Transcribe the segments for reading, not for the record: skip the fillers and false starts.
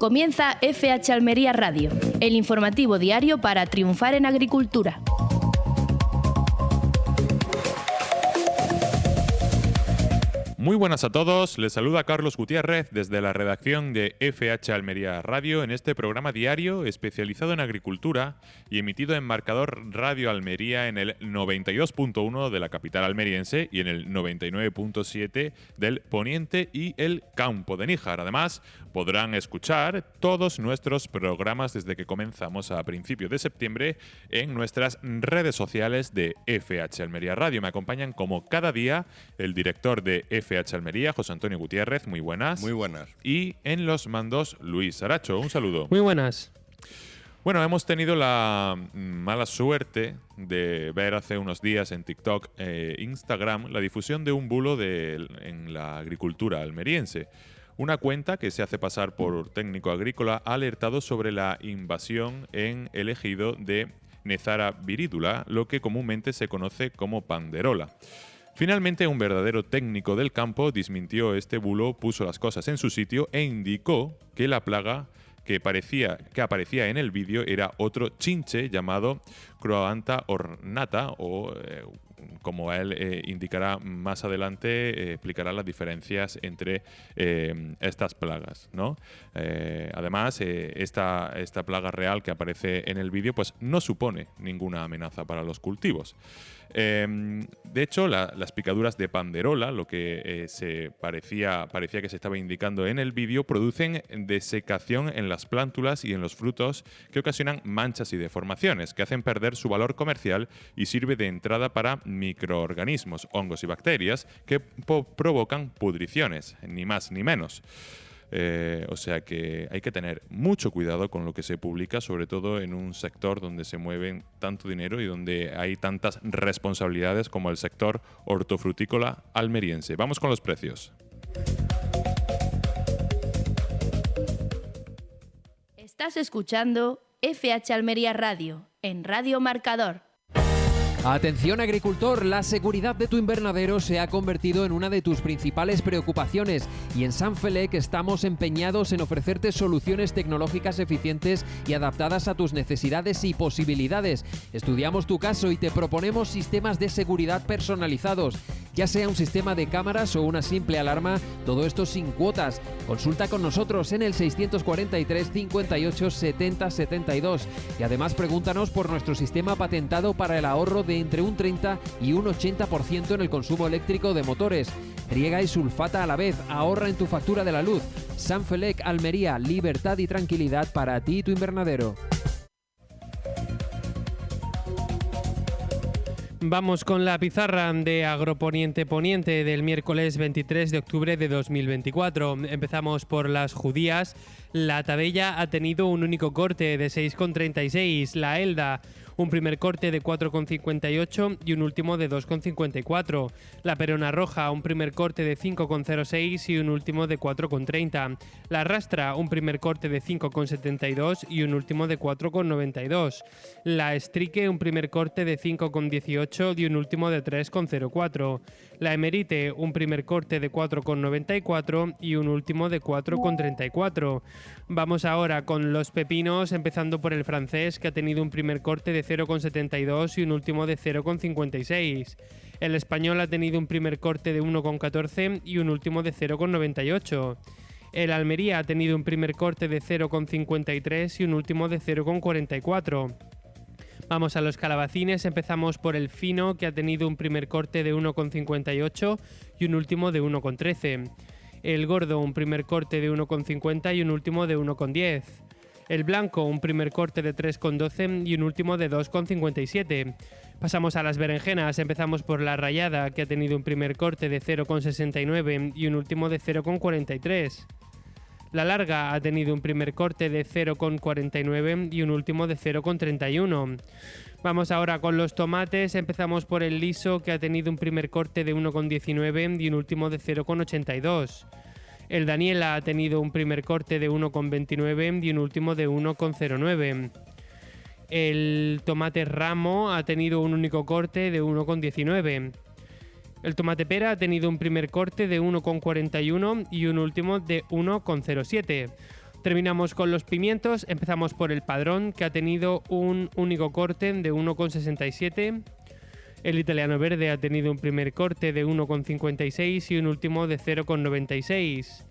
Comienza FH Almería Radio, el informativo diario para triunfar en agricultura. Muy buenas a todos, les saluda Carlos Gutiérrez desde la redacción de FH Almería Radio en este programa diario especializado en agricultura y emitido en marcador Radio Almería en el 92.1 de la capital almeriense y en el 99.7 del Poniente y el Campo de Níjar. Además, podrán escuchar todos nuestros programas desde que comenzamos a principios de septiembre en nuestras redes sociales de FH Almería Radio. Me acompañan como cada día el director de FH Almería, José Antonio Gutiérrez, muy buenas. Muy buenas. Y en los mandos, Luis Aracho, un saludo. Muy buenas. Bueno, hemos tenido la mala suerte de ver hace unos días en TikTok e Instagram la difusión de un bulo en la agricultura almeriense. Una cuenta que se hace pasar por técnico agrícola ha alertado sobre la invasión en el ejido de Nezara viridula, lo que comúnmente se conoce como panderola. Finalmente, un verdadero técnico del campo desmintió este bulo, puso las cosas en su sitio e indicó que la plaga que aparecía en el vídeo era otro chinche llamado Croanta ornata o como él indicará más adelante, explicará las diferencias entre estas plagas, ¿no? Además, esta plaga real que aparece en el vídeo pues no supone ninguna amenaza para los cultivos. De hecho, las picaduras de panderola, lo que parecía que se estaba indicando en el vídeo, producen desecación en las plántulas y en los frutos que ocasionan manchas y deformaciones que hacen perder su valor comercial y sirve de entrada para microorganismos, hongos y bacterias que provocan pudriciones, ni más ni menos. O sea que hay que tener mucho cuidado con lo que se publica, sobre todo en un sector donde se mueven tanto dinero y donde hay tantas responsabilidades como el sector hortofrutícola almeriense. Vamos con los precios. Estás escuchando FH Almería Radio, en Radio Marcador. Atención agricultor, la seguridad de tu invernadero se ha convertido en una de tus principales preocupaciones y en Sanfelec estamos empeñados en ofrecerte soluciones tecnológicas eficientes y adaptadas a tus necesidades y posibilidades. Estudiamos tu caso y te proponemos sistemas de seguridad personalizados, ya sea un sistema de cámaras o una simple alarma, todo esto sin cuotas. Consulta con nosotros en el 643 58 70 72 y además pregúntanos por nuestro sistema patentado para el ahorro de entre un 30 y un 80% en el consumo eléctrico de motores. Riega y sulfata a la vez, ahorra en tu factura de la luz. Sanfelec Almería, libertad y tranquilidad para ti y tu invernadero. Vamos con la pizarra de Agroponiente Poniente del miércoles 23 de octubre de 2024. Empezamos por las judías. La tabella ha tenido un único corte de 6,36. La Elda, un primer corte de 4,58 y un último de 2,54. La Perona Roja, un primer corte de 5,06 y un último de 4,30. La Rastra, un primer corte de 5,72 y un último de 4,92. La Estrique, un primer corte de 5,18 y un último de 3,04. La Emerite, un primer corte de 4,94 y un último de 4,34. Vamos ahora con los pepinos, empezando por el francés, que ha tenido un primer corte de 0,72 y un último de 0,56. El español ha tenido un primer corte de 1,14 y un último de 0,98. El Almería ha tenido un primer corte de 0,53 y un último de 0,44. Vamos a los calabacines, empezamos por el fino, que ha tenido un primer corte de 1,58 y un último de 1,13. El gordo, un primer corte de 1,50 y un último de 1,10. El blanco, un primer corte de 3,12 y un último de 2,57. Pasamos a las berenjenas, empezamos por la rayada, que ha tenido un primer corte de 0,69 y un último de 0,43. La larga ha tenido un primer corte de 0,49 y un último de 0,31. Vamos ahora con los tomates, empezamos por el liso, que ha tenido un primer corte de 1,19 y un último de 0,82. El Daniela ha tenido un primer corte de 1,29 y un último de 1,09. El tomate ramo ha tenido un único corte de 1,19. El tomate pera ha tenido un primer corte de 1,41 y un último de 1,07. Terminamos con los pimientos. Empezamos por el Padrón, que ha tenido un único corte de 1,67. El Italiano Verde ha tenido un primer corte de 1,56 y un último de 0,96.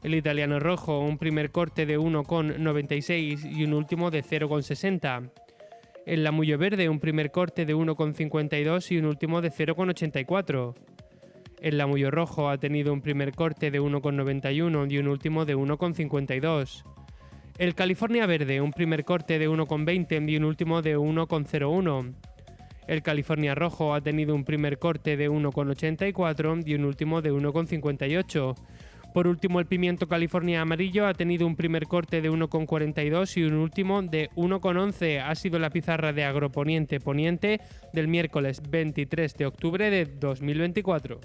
El Italiano Rojo, un primer corte de 1,96 y un último de 0,60. El Lamullo Verde, un primer corte de 1,52 y un último de 0,84. El Lamullo Rojo ha tenido un primer corte de 1,91 y un último de 1,52. El California Verde, un primer corte de 1,20 y un último de 1,01. El California Rojo ha tenido un primer corte de 1,84 y un último de 1,58. Por último, el Pimiento California Amarillo ha tenido un primer corte de 1,42 y un último de 1,11. Ha sido la pizarra de Agroponiente Poniente del miércoles 23 de octubre de 2024.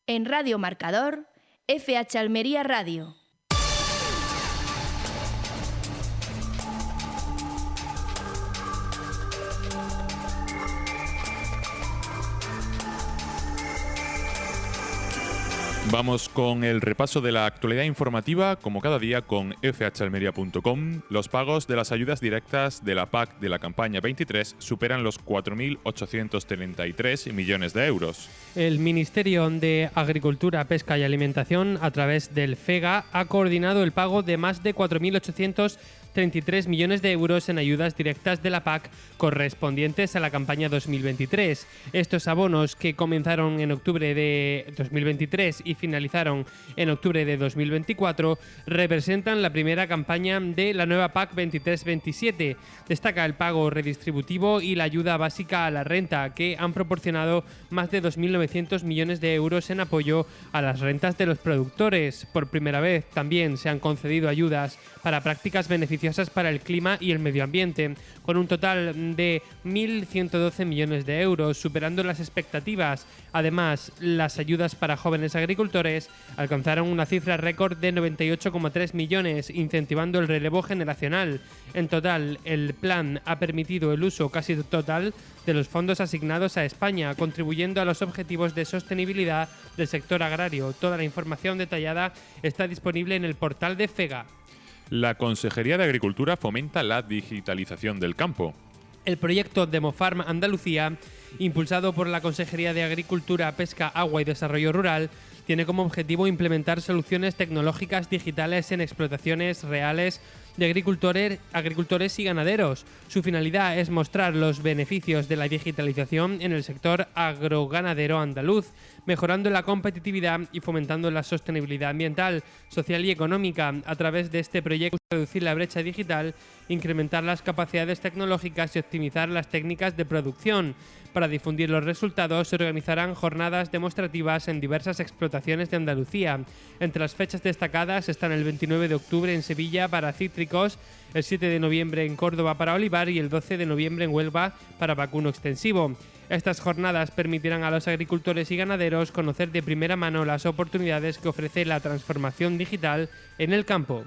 En Radio Marcador, FH Almería Radio. Vamos con el repaso de la actualidad informativa, como cada día con fhalmería.com. Los pagos de las ayudas directas de la PAC de la campaña 23 superan los 4.833 millones de euros. El Ministerio de Agricultura, Pesca y Alimentación, a través del FEGA, ha coordinado el pago de más de 4.833 millones de euros en ayudas directas de la PAC correspondientes a la campaña 2023. Estos abonos, que comenzaron en octubre de 2023 y finalizaron en octubre de 2024, representan la primera campaña de la nueva PAC 23-27. Destaca el pago redistributivo y la ayuda básica a la renta, que han proporcionado más de 2.900 millones de euros en apoyo a las rentas de los productores. Por primera vez también se han concedido ayudas para prácticas beneficiosas para el clima y el medio ambiente, con un total de 1.112 millones de euros, superando las expectativas. Además, las ayudas para jóvenes agricultores alcanzaron una cifra récord de 98,3 millones, incentivando el relevo generacional. En total, el plan ha permitido el uso casi total de los fondos asignados a España, contribuyendo a los objetivos de sostenibilidad del sector agrario. Toda la información detallada está disponible en el portal de FEGA. La Consejería de Agricultura fomenta la digitalización del campo. El proyecto Demofarm Andalucía, impulsado por la Consejería de Agricultura, Pesca, Agua y Desarrollo Rural, tiene como objetivo implementar soluciones tecnológicas digitales en explotaciones reales de agricultores y ganaderos. Su finalidad es mostrar los beneficios de la digitalización en el sector agroganadero andaluz, mejorando la competitividad y fomentando la sostenibilidad ambiental, social y económica. A través de este proyecto, reducir la brecha digital, incrementar las capacidades tecnológicas y optimizar las técnicas de producción. Para difundir los resultados, se organizarán jornadas demostrativas en diversas explotaciones de Andalucía. Entre las fechas destacadas están el 29 de octubre en Sevilla para cítricos, el 7 de noviembre en Córdoba para olivar y el 12 de noviembre en Huelva para vacuno extensivo. Estas jornadas permitirán a los agricultores y ganaderos conocer de primera mano las oportunidades que ofrece la transformación digital en el campo.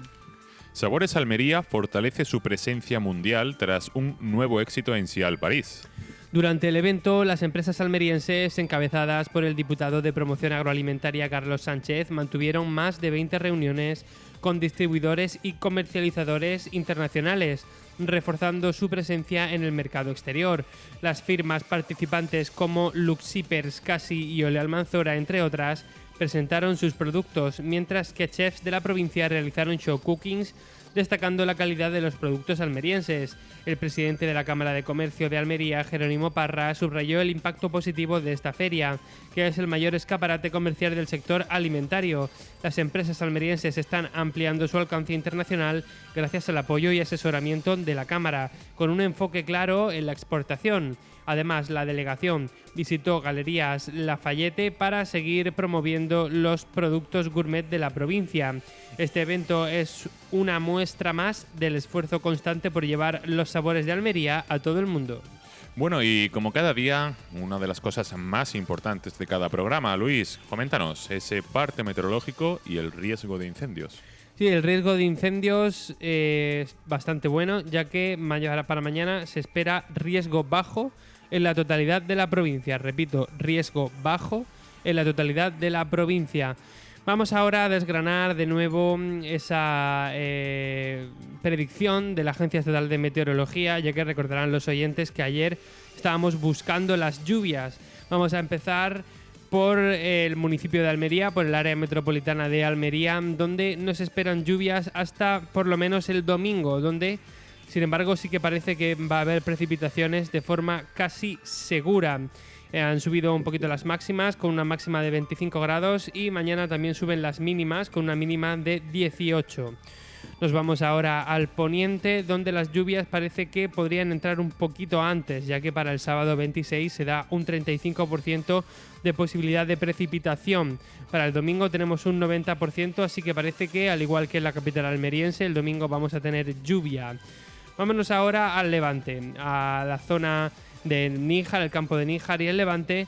Sabores Almería fortalece su presencia mundial tras un nuevo éxito en Sial París. Durante el evento, las empresas almerienses, encabezadas por el diputado de Promoción Agroalimentaria Carlos Sánchez, mantuvieron más de 20 reuniones con distribuidores y comercializadores internacionales, reforzando su presencia en el mercado exterior. Las firmas participantes como Luxipers, Casi y Ole Almanzora, entre otras, presentaron sus productos, mientras que chefs de la provincia realizaron show cookings, destacando la calidad de los productos almerienses. El presidente de la Cámara de Comercio de Almería, Jerónimo Parra, subrayó el impacto positivo de esta feria, que es el mayor escaparate comercial del sector alimentario. Las empresas almerienses están ampliando su alcance internacional gracias al apoyo y asesoramiento de la Cámara, con un enfoque claro en la exportación. Además, la delegación visitó Galerías Lafayette para seguir promoviendo los productos gourmet de la provincia. Este evento es una muestra más del esfuerzo constante por llevar los sabores de Almería a todo el mundo. Bueno, y como cada día, una de las cosas más importantes de cada programa, Luis, coméntanos ese parte meteorológico y el riesgo de incendios. Sí, el riesgo de incendios es bastante bueno, ya que para mañana se espera riesgo bajo en la totalidad de la provincia. Repito, riesgo bajo en la totalidad de la provincia. Vamos ahora a desgranar de nuevo esa predicción de la Agencia Estatal de Meteorología, ya que recordarán los oyentes que ayer estábamos buscando las lluvias. Vamos a empezar por el municipio de Almería, por el área metropolitana de Almería, donde no se esperan lluvias hasta por lo menos el domingo, donde sin embargo sí que parece que va a haber precipitaciones de forma casi segura. Han subido un poquito las máximas con una máxima de 25 grados y mañana también suben las mínimas con una mínima de 18. Nos vamos ahora al poniente, donde las lluvias parece que podrían entrar un poquito antes, ya que para el sábado 26 se da un 35% de posibilidad de precipitación. Para el domingo tenemos un 90%, así que parece que, al igual que en la capital almeriense, el domingo vamos a tener lluvia. Vámonos ahora al Levante, a la zona de Níjar, el campo de Níjar y el Levante,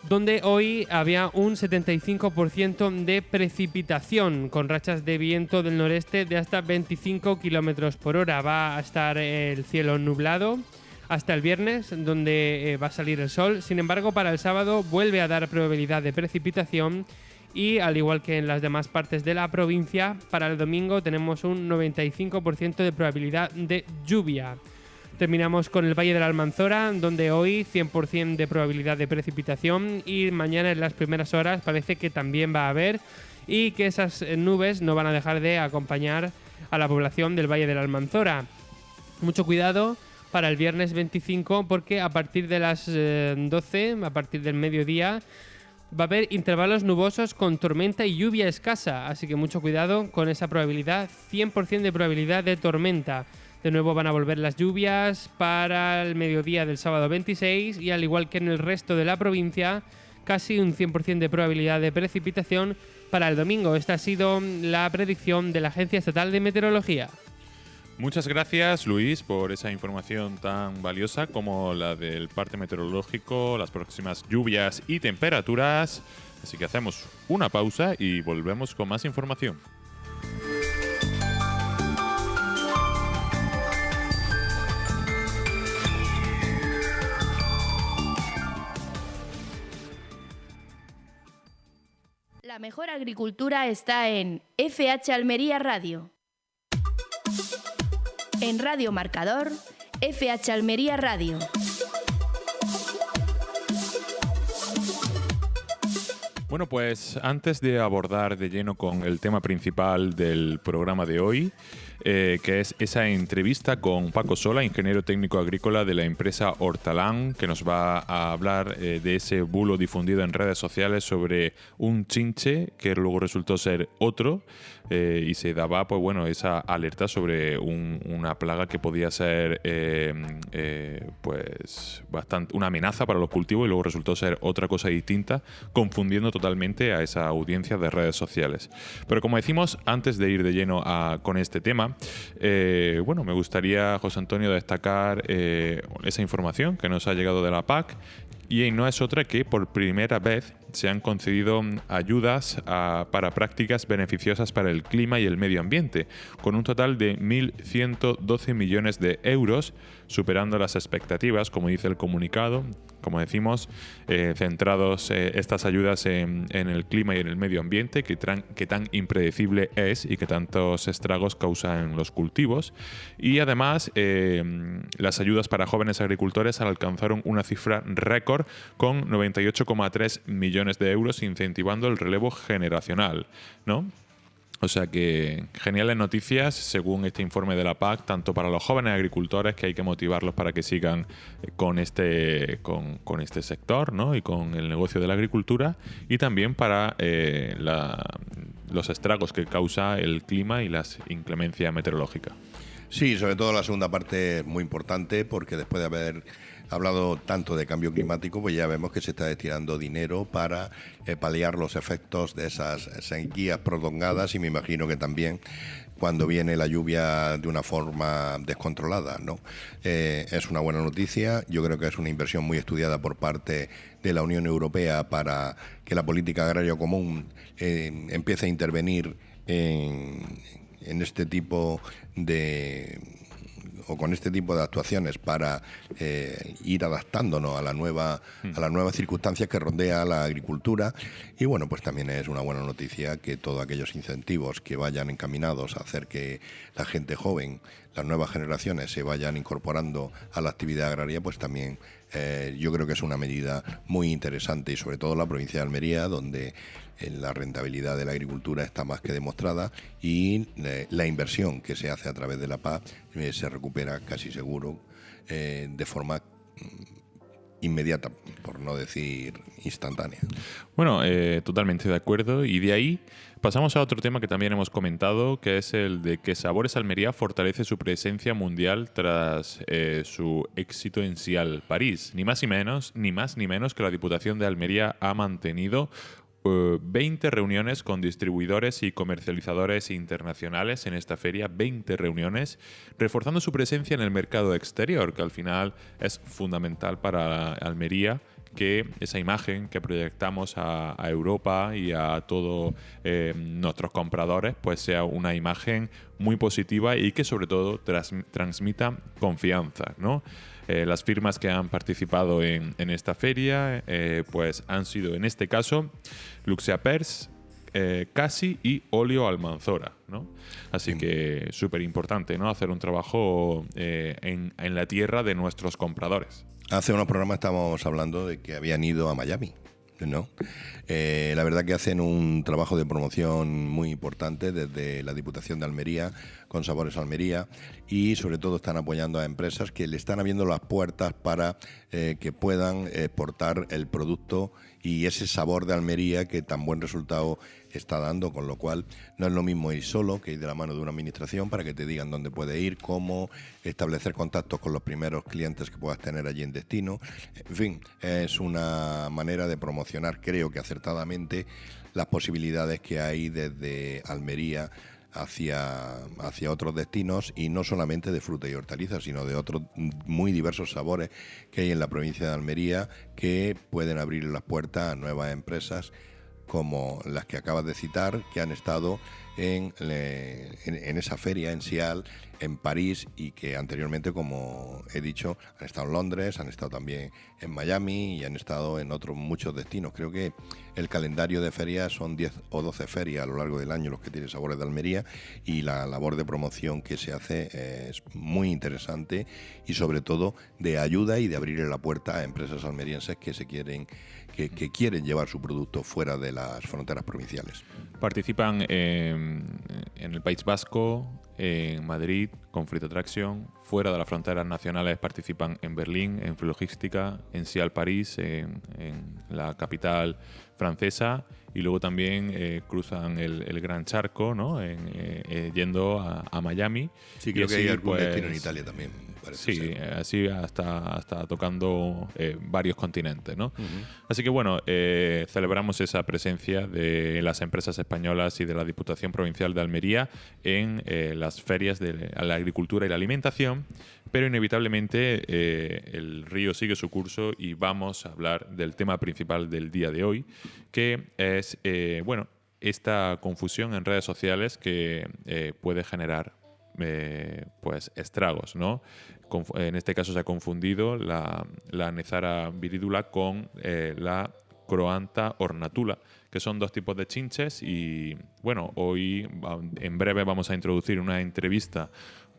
donde hoy había un 75% de precipitación, con rachas de viento del noreste de hasta 25 km por hora. Va a estar el cielo nublado hasta el viernes, donde va a salir el sol. Sin embargo, para el sábado vuelve a dar probabilidad de precipitación y, al igual que en las demás partes de la provincia, para el domingo tenemos un 95% de probabilidad de lluvia. Terminamos con el Valle de la Almanzora, donde hoy 100% de probabilidad de precipitación y mañana en las primeras horas parece que también va a haber, y que esas nubes no van a dejar de acompañar a la población del Valle de la Almanzora. Mucho cuidado para el viernes 25, porque a partir de las 12, a partir del mediodía, va a haber intervalos nubosos con tormenta y lluvia escasa, así que mucho cuidado con esa probabilidad, 100% de probabilidad de tormenta. De nuevo van a volver las lluvias para el mediodía del sábado 26 y, al igual que en el resto de la provincia, casi un 100% de probabilidad de precipitación para el domingo. Esta ha sido la predicción de la Agencia Estatal de Meteorología. Muchas gracias, Luis, por esa información tan valiosa como la del parte meteorológico, las próximas lluvias y temperaturas. Así que hacemos una pausa y volvemos con más información. La mejor agricultura está en FH Almería Radio. En Radio Marcador, FH Almería Radio. Bueno, pues antes de abordar de lleno con el tema principal del programa de hoy, que es esa entrevista con Paco Sola, ingeniero técnico agrícola de la empresa Hortalán, que nos va a hablar de ese bulo difundido en redes sociales sobre un chinche que luego resultó ser otro, y se daba pues bueno, esa alerta sobre una plaga que podía ser pues bastante una amenaza para los cultivos, y luego resultó ser otra cosa distinta, confundiendo totalmente a esa audiencia de redes sociales. Pero como decimos, antes de ir de lleno con este tema, bueno, me gustaría, José Antonio, destacar esa información que nos ha llegado de la PAC, y no es otra que por primera vez se han concedido ayudas para prácticas beneficiosas para el clima y el medio ambiente, con un total de 1.112 millones de euros, superando las expectativas, como dice el comunicado. Como decimos, centrados estas ayudas en el clima y en el medio ambiente, que tan impredecible es y que tantos estragos causa en los cultivos. Y además, las ayudas para jóvenes agricultores alcanzaron una cifra récord con 98,3 millones de euros, incentivando el relevo generacional, ¿no? O sea que geniales noticias, según este informe de la PAC, tanto para los jóvenes agricultores, que hay que motivarlos para que sigan con este sector, ¿no? Y con el negocio de la agricultura, y también para los estragos que causa el clima y la inclemencia meteorológica. Sí, sobre todo la segunda parte es muy importante, porque después de haber hablado tanto de cambio climático, pues ya vemos que se está destinando dinero para paliar los efectos de esas sequías prolongadas, y me imagino que también cuando viene la lluvia de una forma descontrolada, ¿no? Es una buena noticia. Yo creo que es una inversión muy estudiada por parte de la Unión Europea para que la política agraria común empiece a intervenir en este tipo de o con este tipo de actuaciones para ir adaptándonos a las nuevas circunstancias que rodea la agricultura. Y bueno, pues también es una buena noticia que todos aquellos incentivos que vayan encaminados a hacer que la gente joven, las nuevas generaciones se vayan incorporando a la actividad agraria, pues también yo creo que es una medida muy interesante, y sobre todo en la provincia de Almería, donde la rentabilidad de la agricultura está más que demostrada, y la inversión que se hace a través de la PAC se recupera casi seguro de forma inmediata, por no decir instantánea. Bueno, totalmente de acuerdo. Y de ahí pasamos a otro tema que también hemos comentado, que es el de que Sabores Almería fortalece su presencia mundial tras su éxito en Cial París. Ni más ni menos que la Diputación de Almería ha mantenido 20 reuniones con distribuidores y comercializadores internacionales en esta feria, 20 reuniones, reforzando su presencia en el mercado exterior, que al final es fundamental para Almería, que esa imagen que proyectamos a Europa y a todos nuestros compradores pues sea una imagen muy positiva y que sobre todo transmita confianza, ¿no? Las firmas que han participado en esta feria pues han sido, en este caso, Luxeapers, Casi y Olio Almanzora, ¿no? Así que súper importante, ¿no? Hacer un trabajo en la tierra de nuestros compradores. Hace unos programas estábamos hablando de que habían ido a Miami, ¿no? La verdad que hacen un trabajo de promoción muy importante desde la Diputación de Almería, con Sabores Almería, y sobre todo están apoyando a empresas que le están abriendo las puertas para que puedan exportar el producto y ese sabor de Almería que tan buen resultado está dando, con lo cual no es lo mismo ir solo que ir de la mano de una administración para que te digan dónde puedes ir, cómo establecer contactos con los primeros clientes que puedas tener allí en destino. En fin, es una manera de promocionar, creo que acertadamente, las posibilidades que hay desde Almería hacia otros destinos, y no solamente de fruta y hortalizas, sino de otros muy diversos sabores que hay en la provincia de Almería, que pueden abrir las puertas a nuevas empresas como las que acabas de citar, que han estado en esa feria en Cial, en París, y que anteriormente, como he dicho, han estado en Londres, han estado también en Miami y han estado en otros muchos destinos. Creo que el calendario de ferias son 10 o 12 ferias a lo largo del año los que tiene Sabores de Almería, y la labor de promoción que se hace es muy interesante y sobre todo de ayuda y de abrirle la puerta a empresas almerienses que que quieren llevar su producto fuera de las fronteras provinciales. Participan en el País Vasco, en Madrid, con Fruit Attraction. Fuera de las fronteras nacionales participan en Berlín, en Flogística, en Cial París, en la capital francesa, y luego también cruzan el Gran Charco, ¿no? Yendo a Miami. Sí, creo que hay algún pues, destino en Italia también. Sí, ser. así hasta tocando varios continentes, ¿no? Uh-huh. Así que bueno, celebramos esa presencia de las empresas españolas y de la Diputación Provincial de Almería en las ferias de la agricultura y la alimentación, pero inevitablemente el río sigue su curso y vamos a hablar del tema principal del día de hoy, que es, esta confusión en redes sociales que puede generar pues estragos, ¿no? En este caso se ha confundido la Aznara viridula con la Croanta ornatula, que son dos tipos de chinches. Y bueno, hoy en breve vamos a introducir una entrevista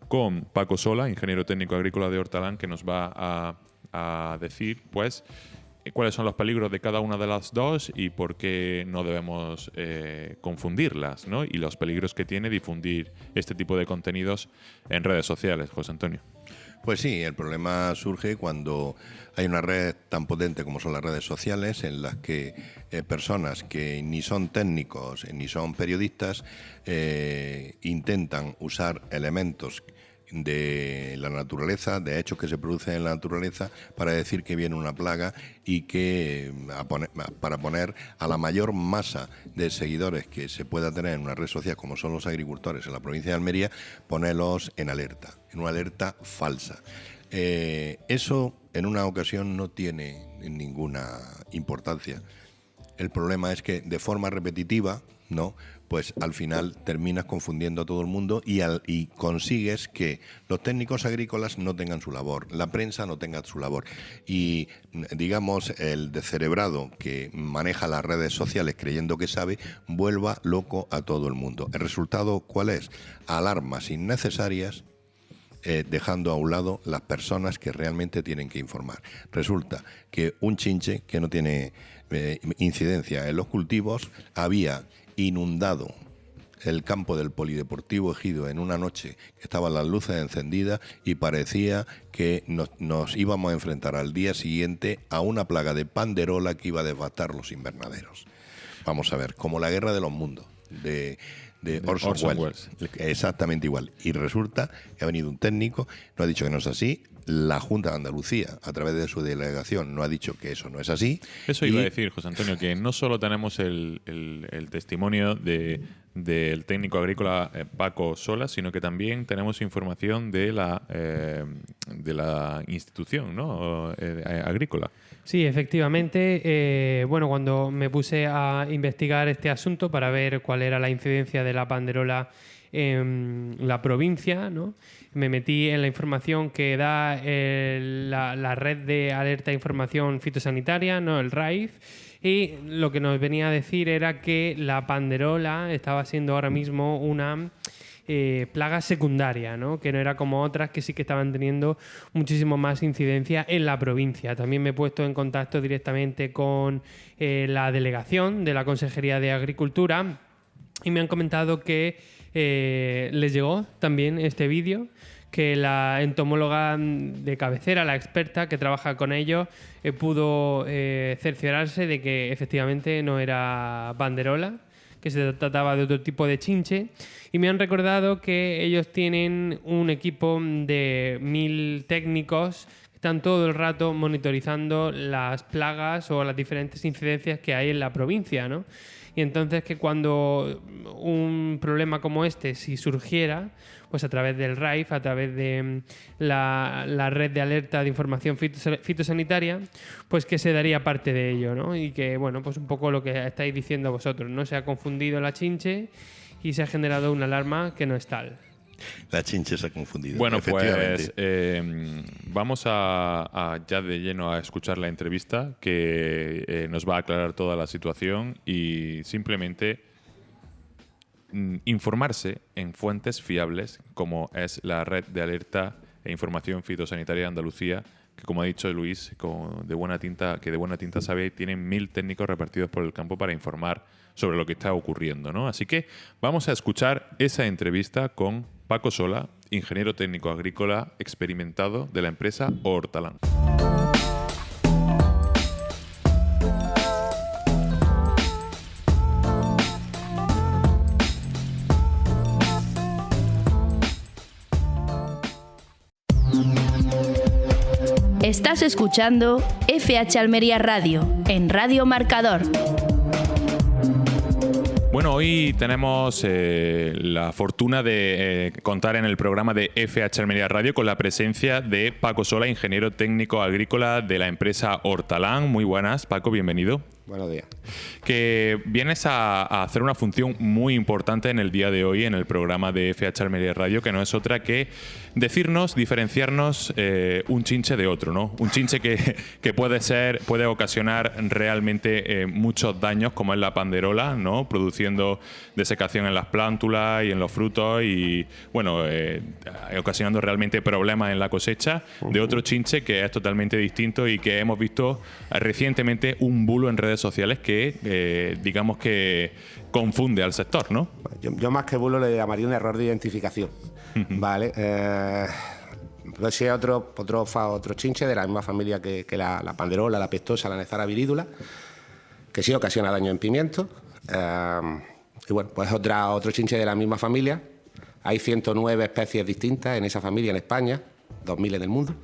con Paco Sola, ingeniero técnico agrícola de Hortalán, que nos va a decir pues cuáles son los peligros de cada una de las dos y por qué no debemos confundirlas, ¿no? Y los peligros que tiene difundir este tipo de contenidos en redes sociales, José Antonio. Pues sí, el problema surge cuando hay una red tan potente como son las redes sociales, en las que personas que ni son técnicos ni son periodistas intentan usar elementos de la naturaleza, de hechos que se producen en la naturaleza, para decir que viene una plaga y que para poner a la mayor masa de seguidores que se pueda tener en una red social como son los agricultores en la provincia de Almería, ponerlos en una alerta falsa. Eso en una ocasión no tiene ninguna importancia. El problema es que de forma repetitiva, ¿no? Pues al final terminas confundiendo a todo el mundo y consigues que los técnicos agrícolas no tengan su labor, la prensa no tenga su labor y, digamos, el descerebrado que maneja las redes sociales creyendo que sabe, vuelva loco a todo el mundo. ¿El resultado cuál es? Alarmas innecesarias, dejando a un lado las personas que realmente tienen que informar. Resulta que un chinche que no tiene incidencia en los cultivos había inundado el campo del Polideportivo Ejido en una noche que estaban las luces encendidas y parecía que nos íbamos a enfrentar al día siguiente a una plaga de panderola que iba a devastar los invernaderos. Vamos a ver, como la guerra de los mundos de Orson Welles. Exactamente igual. Y resulta que ha venido un técnico, nos ha dicho que no es así. La Junta de Andalucía, a través de su delegación, no ha dicho que eso no es así. Eso iba a decir, José Antonio, que no solo tenemos el testimonio del técnico agrícola Paco Sola, sino que también tenemos información de la institución, ¿no? Agrícola. Sí, efectivamente. Bueno, cuando me puse a investigar este asunto para ver cuál era la incidencia de la panderola en la provincia, ¿no? Me metí en la información que da la red de alerta e información fitosanitaria, ¿no? El RAIF, y lo que nos venía a decir era que la panderola estaba siendo ahora mismo una plaga secundaria, ¿no? Que no era como otras que sí que estaban teniendo muchísimo más incidencia en la provincia. También me he puesto en contacto directamente con la delegación de la Consejería de Agricultura y me han comentado que les llegó también este vídeo, que la entomóloga de cabecera, la experta que trabaja con ellos, pudo cerciorarse de que efectivamente no era banderola, que se trataba de otro tipo de chinche, y me han recordado que ellos tienen un equipo de 1000 técnicos que están todo el rato monitorizando las plagas o las diferentes incidencias que hay en la provincia, ¿no? Y entonces que cuando un problema como este, si surgiera, pues a través del RAIF, a través de la red de alerta de información fitosanitaria, pues que se daría parte de ello, ¿no? Y que, bueno, pues un poco lo que estáis diciendo vosotros, ¿no? Se ha confundido la chinche y se ha generado una alarma que no es tal. La chinche se ha confundido. Bueno, pues vamos a ya de lleno a escuchar la entrevista que nos va a aclarar toda la situación y simplemente informarse en fuentes fiables como es la red de alerta e información fitosanitaria de Andalucía, que como ha dicho Luis, de buena tinta sabe, tienen 1000 técnicos repartidos por el campo para informar sobre lo que está ocurriendo, ¿no? Así que vamos a escuchar esa entrevista con Paco Sola, ingeniero técnico agrícola experimentado de la empresa Hortalán. Estás escuchando FH Almería Radio, en Radio Marcador. Bueno, hoy tenemos la fortuna de contar en el programa de FH Almería Radio con la presencia de Paco Sola, ingeniero técnico agrícola de la empresa Hortalán. Muy buenas, Paco, bienvenido. Buenos días. Que vienes a hacer una función muy importante en el día de hoy en el programa de FH Almería Radio, que no es otra que diferenciarnos un chinche de otro, ¿no? Un chinche que puede ocasionar realmente muchos daños, como es la panderola, ¿no? Produciendo desecación en las plántulas y en los frutos y, bueno, ocasionando realmente problemas en la cosecha, de otro chinche que es totalmente distinto y que hemos visto recientemente un bulo en redes sociales que, digamos que confunde al sector, ¿no? Yo más que bulo le llamaría un error de identificación, ¿vale? Pues si es otro chinche de la misma familia que la panderola, la pestosa, la Nezzara viridula, que sí ocasiona daño en pimiento. Y bueno, pues otro chinche de la misma familia. Hay 109 especies distintas en esa familia en España, 2000 en el mundo.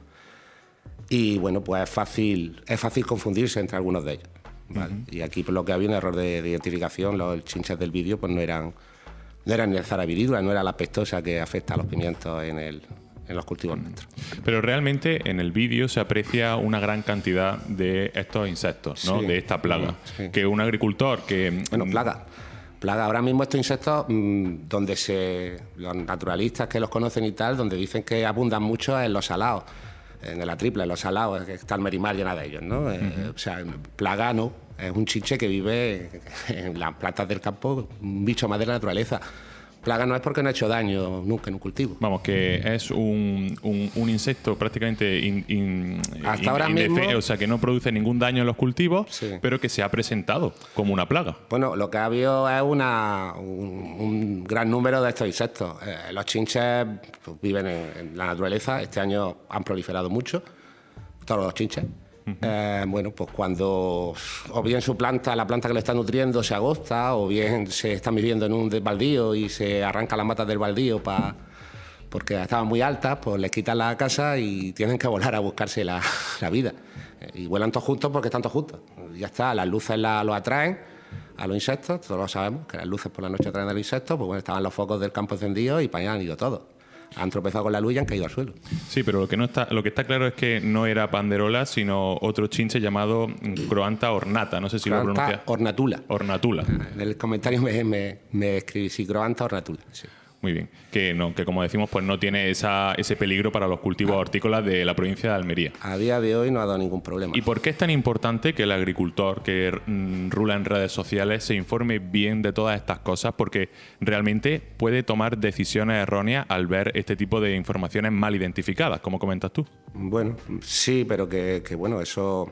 Y bueno, pues es fácil confundirse entre algunos de ellos. ¿Vale? Y aquí por lo que había un error de identificación, los chinches del vídeo pues no eran Nezzara viridula, no era la pestosa que afecta a los pimientos en los cultivos nuestros. Pero realmente en el vídeo se aprecia una gran cantidad de estos insectos, ¿no? Sí, de esta plaga. sí. Que un agricultor que... Bueno, plagas. Ahora mismo estos insectos, los naturalistas que los conocen y tal, donde dicen que abundan mucho en los salados, en la tripla, en los salados, que está el Merimar llena de ellos, ¿no? O sea, plaga no, es un chinche que vive en las plantas del campo, un bicho más de la naturaleza. Plaga no es porque no ha hecho daño nunca en un cultivo. Vamos, que es un insecto prácticamente Hasta ahora mismo, o sea, que no produce ningún daño en los cultivos, sí, pero que se ha presentado como una plaga. Bueno, lo que ha habido es un gran número de estos insectos. Los chinches pues, viven en la naturaleza. Este año han proliferado mucho, todos los chinches. Bueno, pues cuando o bien la planta que le está nutriendo se agosta, o bien se están viviendo en un baldío y se arrancan las matas del baldío porque estaban muy altas, pues les quitan la casa y tienen que volar a buscarse la vida. Y vuelan todos juntos porque están todos juntos. Ya está, las luces los atraen a los insectos, todos lo sabemos, que las luces por la noche atraen a los insectos, pues bueno, estaban los focos del campo encendidos y para allá han ido todos. Han tropezado con la luz y han caído al suelo. Sí, pero lo que está claro es que no era panderola, sino otro chinche llamado Croanta ornata. No sé si Croanta lo pronuncia. ornatula. Ornatula. En el comentario me escribí, sí, Croanta ornatula. Sí. Muy bien. Que como decimos, pues no tiene ese peligro para los cultivos hortícolas de la provincia de Almería. A día de hoy no ha dado ningún problema. ¿Y por qué es tan importante que el agricultor que rula en redes sociales se informe bien de todas estas cosas? Porque realmente puede tomar decisiones erróneas al ver este tipo de informaciones mal identificadas, como comentas tú. Bueno, sí, pero que bueno, eso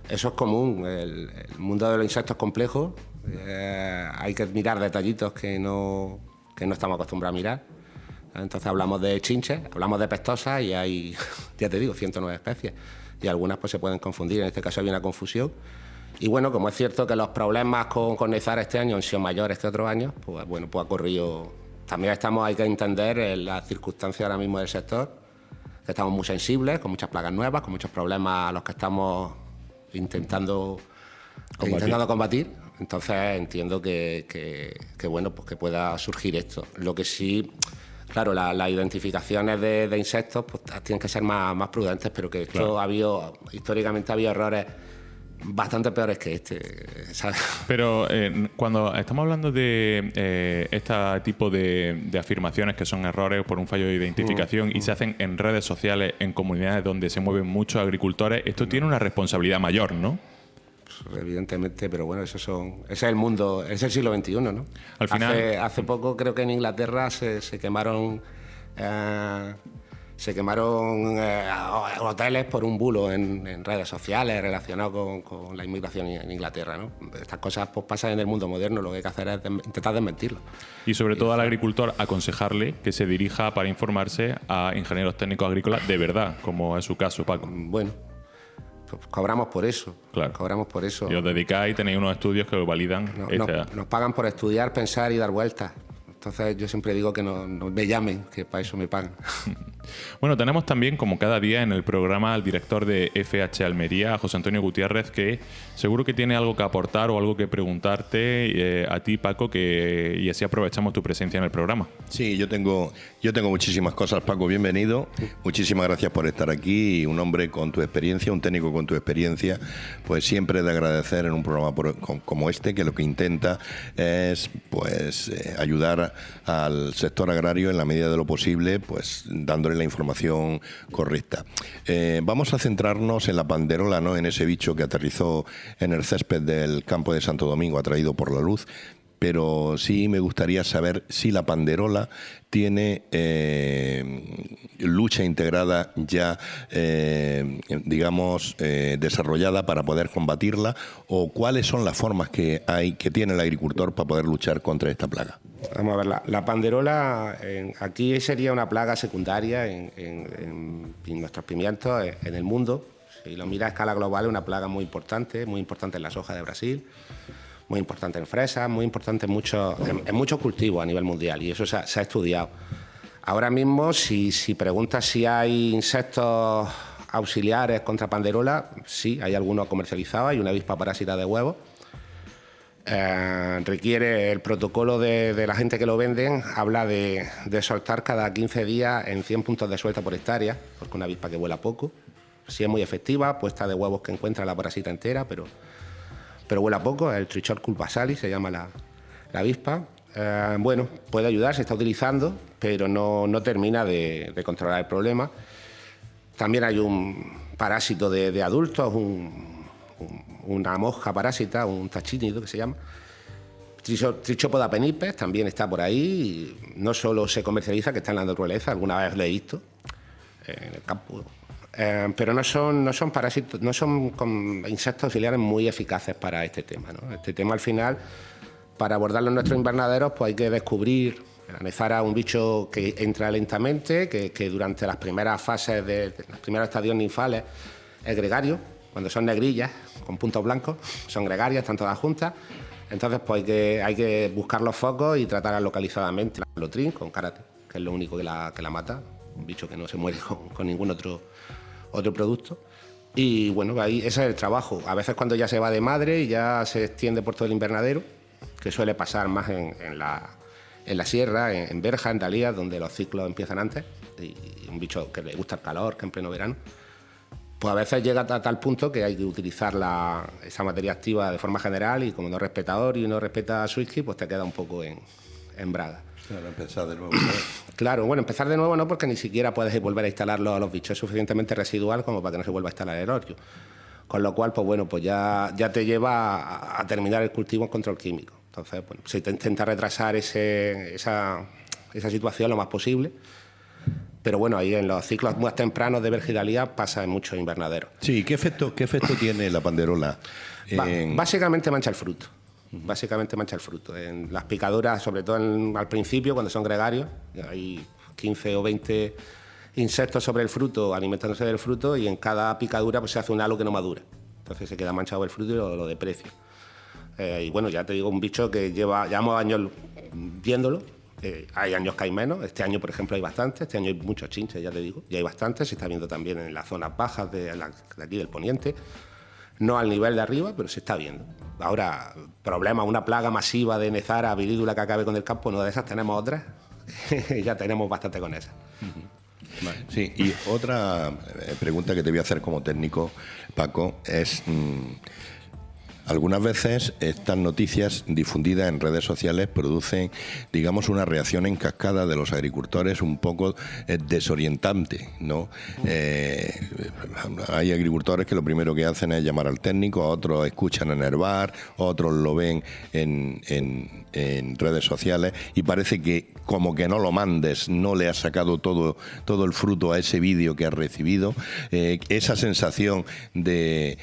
es común. El mundo de los insectos es complejo. Hay que mirar detallitos que no estamos acostumbrados a mirar. Entonces hablamos de chinches, hablamos de pestosas y hay, ya te digo, 109 especies. Y algunas pues se pueden confundir, en este caso había una confusión. Y bueno, como es cierto que los problemas con Nezara este año han sido mayores este otro año, pues bueno, pues ha ocurrido. También hay que entender las circunstancias ahora mismo del sector, que estamos muy sensibles, con muchas plagas nuevas, con muchos problemas a los que estamos intentando combatir. Entonces entiendo que bueno, pues que pueda surgir esto. Lo que sí, claro, las identificaciones de insectos pues tienen que ser más prudentes, pero que esto claro. Históricamente ha habido errores bastante peores que este, ¿sabes? Pero cuando estamos hablando de este tipo de afirmaciones que son errores por un fallo de identificación y se hacen en redes sociales, en comunidades donde se mueven muchos agricultores, esto tiene una responsabilidad mayor, ¿no? Evidentemente, pero bueno, ese es el mundo, es el siglo XXI, ¿no? Al final, hace poco creo que en Inglaterra se quemaron hoteles por un bulo en redes sociales relacionado con la inmigración en Inglaterra, ¿no? Estas cosas pues pasan en el mundo moderno, lo que hay que hacer es intentar desmentirlo. Y sobre todo al agricultor aconsejarle que se dirija para informarse a ingenieros técnicos agrícolas de verdad, como es su caso, Paco. Bueno, pues cobramos por eso. Claro. Cobramos por eso. Y os dedicáis y tenéis unos estudios que validan. Nos pagan por estudiar, pensar y dar vueltas. Entonces yo siempre digo que no me llamen, que para eso me pagan. Bueno, tenemos también, como cada día en el programa, al director de FH Almería, José Antonio Gutiérrez, que seguro que tiene algo que aportar o algo que preguntarte a ti, Paco, y así aprovechamos tu presencia en el programa. Sí, yo tengo muchísimas cosas, Paco, bienvenido. Muchísimas gracias por estar aquí. Un hombre con tu experiencia, un técnico con tu experiencia, pues siempre de agradecer en un programa como este, que lo que intenta es pues ayudar al sector agrario en la medida de lo posible, pues dándole la información correcta. Vamos a centrarnos en la panderola, ¿no? En ese bicho que aterrizó en el césped del campo de Santo Domingo, atraído por la luz. Pero sí me gustaría saber si la panderola tiene lucha integrada ya, desarrollada para poder combatirla, o cuáles son las formas que tiene el agricultor para poder luchar contra esta plaga. Vamos a ver, la panderola aquí sería una plaga secundaria en nuestros pimientos en el mundo. Si lo mira a escala global, es una plaga muy importante en la soja de Brasil, muy importante en fresas, muy importante en muchos cultivos a nivel mundial, y eso se ha estudiado. Ahora mismo, si preguntas si hay insectos auxiliares contra panderola, sí, hay algunos comercializados, hay una avispa parásita de huevos. Requiere el protocolo de la gente que lo venden, habla de soltar cada 15 días en 100 puntos de suelta por hectárea, porque una avispa que vuela poco. Sí es muy efectiva, puesta de huevos que encuentra la parásita entera, pero vuela poco. El Trichorcus basalis se llama la avispa. Bueno, puede ayudar, se está utilizando, pero no termina de controlar el problema. También hay un parásito de adultos, una mosca parásita, un tachínido que se llama. Trichopoda penipes también está por ahí. Y no solo se comercializa, que está en la naturaleza, alguna vez lo he visto en el campo. Pero no son parásitos, no son insectos auxiliares muy eficaces para este tema, ¿no? Este tema, al final, para abordarlo en nuestros invernaderos, pues hay que descubrir. La nezara es un bicho que entra lentamente, que durante las primeras fases, los primeros estadios ninfales, es gregario. Cuando son negrillas, con puntos blancos, son gregarias, están todas juntas. Entonces, pues hay que buscar los focos y tratarlas localizadamente. La lotrín con karate, que es lo único que la mata. Un bicho que no se muere con ningún otro producto. Y bueno, ahí ese es el trabajo. A veces cuando ya se va de madre y ya se extiende por todo el invernadero, que suele pasar más en la sierra, en Berja, en Dalías, donde los ciclos empiezan antes, y un bicho que le gusta el calor, que en pleno verano, pues a veces llega a tal punto que hay que utilizar esa materia activa de forma general, y como no es respetador y no respeta a Swisky, pues te queda un poco en braga. Claro, empezar de nuevo. Claro, bueno, empezar de nuevo no, porque ni siquiera puedes volver a instalar los bichos. Es suficientemente residual como para que no se vuelva a instalar el horio. Con lo cual, pues bueno, pues ya te lleva a terminar el cultivo en control químico. Entonces, bueno, se intenta retrasar esa situación lo más posible. Pero bueno, ahí en los ciclos más tempranos de vergidalía pasa en muchos invernaderos. Sí, ¿qué efecto tiene la panderola? Básicamente mancha el fruto. Básicamente mancha el fruto. En las picaduras, sobre todo al principio, cuando son gregarios, hay 15 o 20 insectos sobre el fruto, alimentándose del fruto, y en cada picadura pues se hace un halo que no madura. Entonces se queda manchado el fruto y lo deprecia. Y bueno, ya te digo, un bicho que llevamos años viéndolo. Hay años que hay menos. Este año, por ejemplo, hay bastantes. Este año hay muchos chinches, ya te digo. Y hay bastantes. Se está viendo también en las zonas bajas de aquí del poniente. No al nivel de arriba, pero se está viendo. Ahora, una plaga masiva de nezara, virídula que acabe con el campo, no, de esas tenemos otras. Ya tenemos bastante con esas. Vale. Sí, y otra pregunta que te voy a hacer como técnico, Paco, es... algunas veces estas noticias difundidas en redes sociales producen, digamos, una reacción en cascada de los agricultores un poco desorientante, ¿no? Hay agricultores que lo primero que hacen es llamar al técnico, a otros escuchan en el bar, otros lo ven en redes sociales, y parece que como que no lo mandes, no le has sacado todo el fruto a ese vídeo que has recibido. Esa sensación de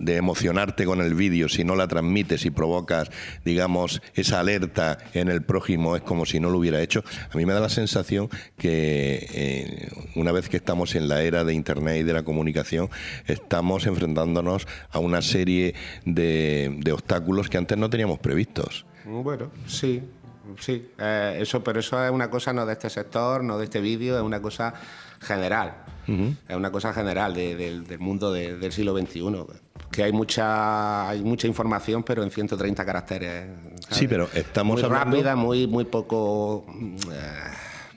emocionarte con el vídeo, si no la transmites y provocas, digamos, esa alerta en el prójimo, es como si no lo hubiera hecho. A mí me da la sensación que una vez que estamos en la era de Internet y de la comunicación, estamos enfrentándonos a una serie de obstáculos que antes no teníamos previstos. Bueno, sí. Pero eso es una cosa no de este sector, no de este vídeo, es una cosa general. Es una cosa general del mundo del siglo XXI. Que hay mucha información, pero en 130 caracteres. ¿Sabes? Sí, pero estamos hablando... rápida, muy poco...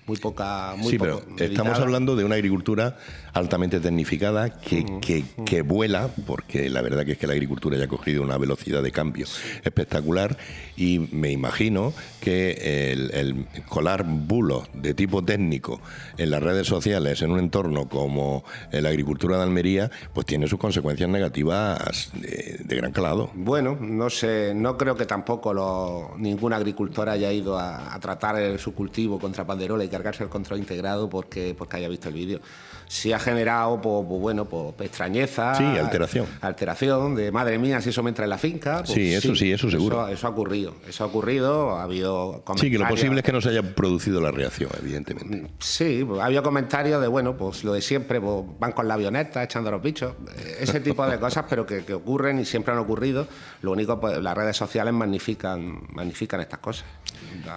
pero estamos hablando de una agricultura altamente tecnificada que vuela, porque la verdad que es que la agricultura ya ha cogido una velocidad de cambio espectacular, y me imagino que el colar bulos de tipo técnico en las redes sociales en un entorno como la agricultura de Almería, pues tiene sus consecuencias negativas de gran calado. Bueno, no sé, no creo que tampoco ningún agricultor haya ido a tratar su cultivo contra panderola y cargarse el control integrado porque haya visto el vídeo. Sí ha generado, pues extrañeza. Sí, alteración. Alteración de, madre mía, si eso me entra en la finca. Pues, eso seguro. Eso ha ocurrido, ha habido comentarios. Sí, que lo posible es que no se haya producido la reacción, evidentemente. Sí, pues, ha habido comentarios de, pues lo de siempre, pues van con la avioneta echando a los bichos. Ese tipo de cosas, pero que ocurren y siempre han ocurrido. Lo único, pues las redes sociales magnifican estas cosas.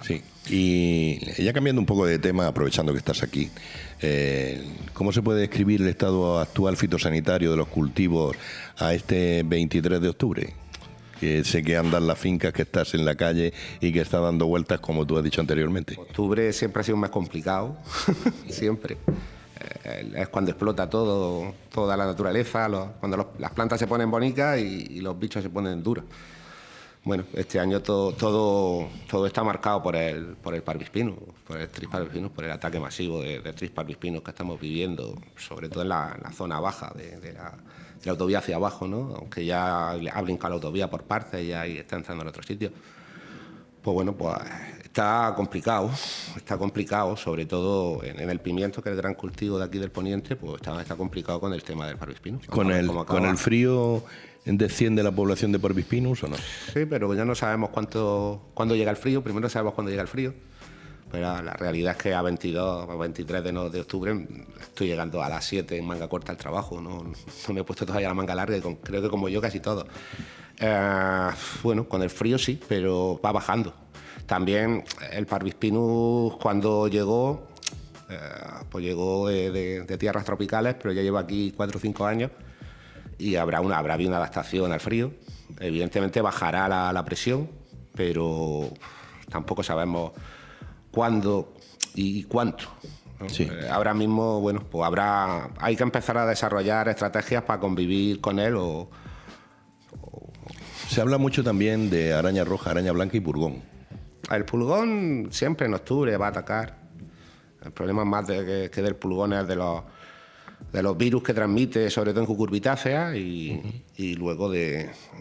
Sí, y ya cambiando un poco de tema, aprovechando que estás aquí, ¿cómo se puede describir el estado actual fitosanitario de los cultivos a este 23 de octubre? Que sé que andan las fincas, que estás en la calle y que está dando vueltas, como tú has dicho anteriormente. Octubre siempre ha sido un mes complicado, siempre. Es cuando explota toda la naturaleza, cuando las plantas se ponen bonitas y los bichos se ponen duros. Bueno, este año todo está marcado por el parvispino, por el tris parvispinus, por el ataque masivo de tris parvispinus que estamos viviendo, sobre todo en la zona baja de la autovía hacia abajo, ¿no? Aunque ya ha brincado la autovía por partes y ahí está entrando en otro sitio. Pues bueno, pues está complicado, sobre todo en el pimiento, que es el gran cultivo de aquí del poniente, pues está complicado con el tema del parvispino. ¿Con el frío desciende la población de parvispinus o no? Sí, pero ya no sabemos cuándo llega el frío. Primero sabemos cuándo llega el frío, pero la realidad es que a 22 o 23 de octubre estoy llegando a las 7 en manga corta al trabajo. No me he puesto todavía la manga larga, y creo que como yo casi todo. Bueno, con el frío sí, pero va bajando. También el parvispinus cuando llegó, pues llegó de tierras tropicales, pero ya lleva aquí 4 o 5 años y habrá habido una adaptación al frío. Evidentemente bajará la presión, pero tampoco sabemos cuándo y cuánto, ¿no? Sí. Ahora mismo, bueno, pues hay que empezar a desarrollar estrategias para convivir con él. Se habla mucho también de araña roja, araña blanca y purgón. El pulgón siempre en octubre va a atacar. El problema más que del pulgón es de los virus que transmite, sobre todo en cucurbitáceas, y luego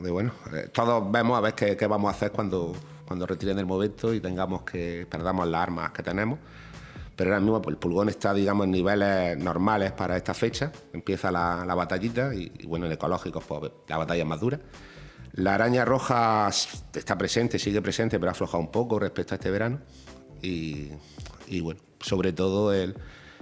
bueno, todos vemos a ver qué vamos a hacer cuando retiren el momento y perdamos las armas que tenemos. Pero ahora mismo pues, el pulgón está, digamos, en niveles normales para esta fecha. Empieza la batallita y bueno, en ecológicos pues la batalla es más dura. La araña roja está presente, sigue presente, pero ha aflojado un poco respecto a este verano. Y bueno, sobre todo el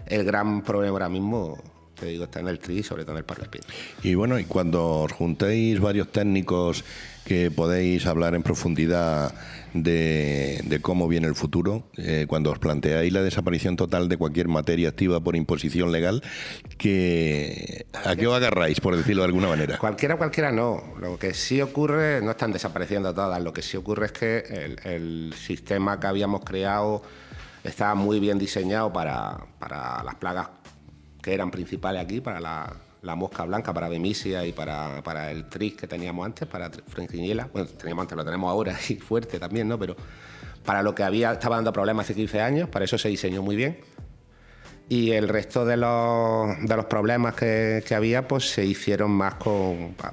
gran problema ahora mismo, te digo, está en el tris, sobre todo en el parvispino. Y bueno, y cuando os juntéis varios técnicos que podéis hablar en profundidad de cómo viene el futuro, cuando os planteáis la desaparición total de cualquier materia activa por imposición legal, ¿a qué os agarráis, por decirlo de alguna manera? Cualquiera no. Lo que sí ocurre, no están desapareciendo todas, lo que sí ocurre es que el sistema que habíamos creado estaba muy bien diseñado para las plagas que eran principales aquí, para la mosca blanca, para Bemisia y para el tris que teníamos antes, para Frenquiniela. Bueno, teníamos antes, lo tenemos ahora y fuerte también, ¿no? Pero para lo que estaba dando problemas hace 15 años, para eso se diseñó muy bien. Y el resto de los problemas que había, pues se hicieron más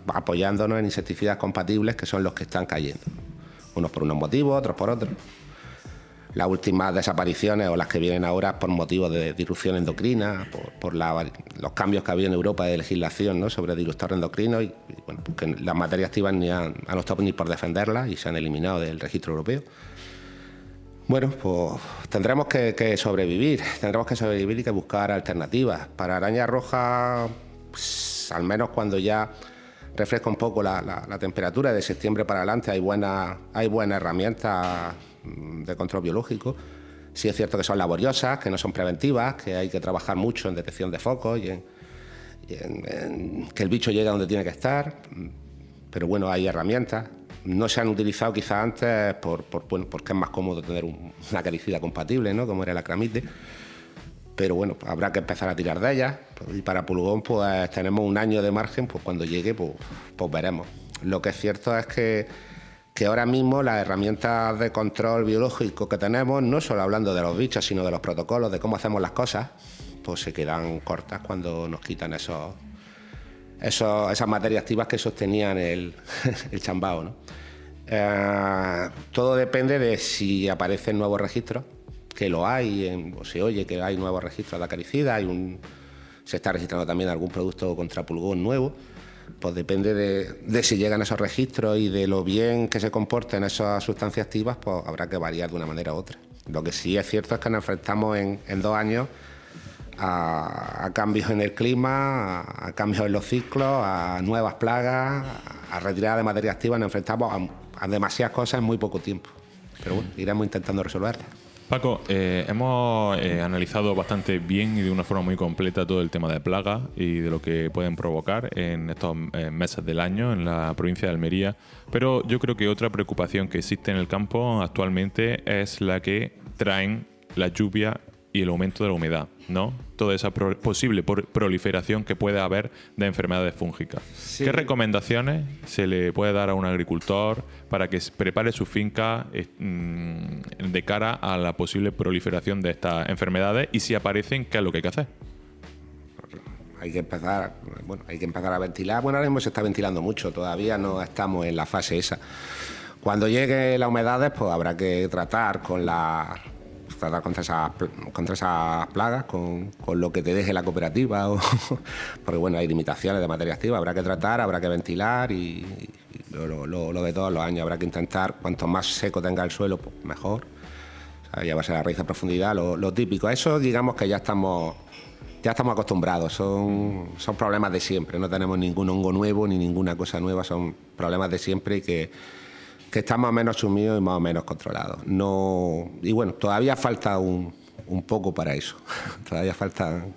apoyándonos en insecticidas compatibles, que son los que están cayendo. Unos por unos motivos, otros por otros. Las últimas desapariciones o las que vienen ahora por motivos de disrupción endocrina, por los cambios que había en Europa de legislación, ¿no?, sobre disruptores endocrinos y bueno, porque las materias activas han optado ni por defenderlas y se han eliminado del registro europeo. Bueno, pues tendremos que sobrevivir y que buscar alternativas. Para araña roja, pues, al menos cuando ya refresca un poco la temperatura, de septiembre para adelante hay buenas herramientas de control biológico. Sí es cierto que son laboriosas, que no son preventivas, que hay que trabajar mucho en detección de focos y en que el bicho llegue a donde tiene que estar, pero bueno, hay herramientas. No se han utilizado quizás antes porque es más cómodo tener una acaricida compatible, ¿no?, como era el acramide, pero bueno, habrá que empezar a tirar de ellas. Y para pulgón pues tenemos un año de margen, pues cuando llegue pues veremos. Lo que es cierto es que ahora mismo las herramientas de control biológico que tenemos, no solo hablando de los bichos, sino de los protocolos, de cómo hacemos las cosas, pues se quedan cortas cuando nos quitan esas materias activas que sostenían el chambao, ¿no? Todo depende de si aparecen nuevos registros, que lo hay, o se oye que hay nuevos registros de acaricida, se está registrando también algún producto contra pulgón nuevo. Pues depende de si llegan esos registros y de lo bien que se comporten esas sustancias activas, pues habrá que variar de una manera u otra. Lo que sí es cierto es que nos enfrentamos en 2 años a cambios en el clima, a cambios en los ciclos, a nuevas plagas, a retirada de materia activa. Nos enfrentamos a demasiadas cosas en muy poco tiempo. Pero bueno, iremos intentando resolverlas. Paco, hemos analizado bastante bien y de una forma muy completa todo el tema de plagas y de lo que pueden provocar en estos meses del año en la provincia de Almería, pero yo creo que otra preocupación que existe en el campo actualmente es la que traen la lluvia y el aumento de la humedad, ¿no? Toda esa posible proliferación que puede haber de enfermedades fúngicas. Sí. ¿Qué recomendaciones se le puede dar a un agricultor para que prepare su finca de cara a la posible proliferación de estas enfermedades y si aparecen, qué es lo que hay que hacer? Hay que empezar a ventilar. Bueno, ahora mismo se está ventilando mucho, todavía no estamos en la fase esa. Cuando llegue las humedades, pues habrá que tratar contra esas plagas, con lo que te deje la cooperativa, porque bueno, hay limitaciones de materia activa, habrá que tratar, habrá que ventilar y lo de todos los años, habrá que intentar, cuanto más seco tenga el suelo, pues mejor. O sea, llevarse la raíz a profundidad, lo típico. Eso digamos que ya estamos acostumbrados, son problemas de siempre, no tenemos ningún hongo nuevo ni ninguna cosa nueva, son problemas de siempre y que están más o menos sumidos y más o menos controlados. Y bueno, todavía falta un poco para eso, todavía faltan,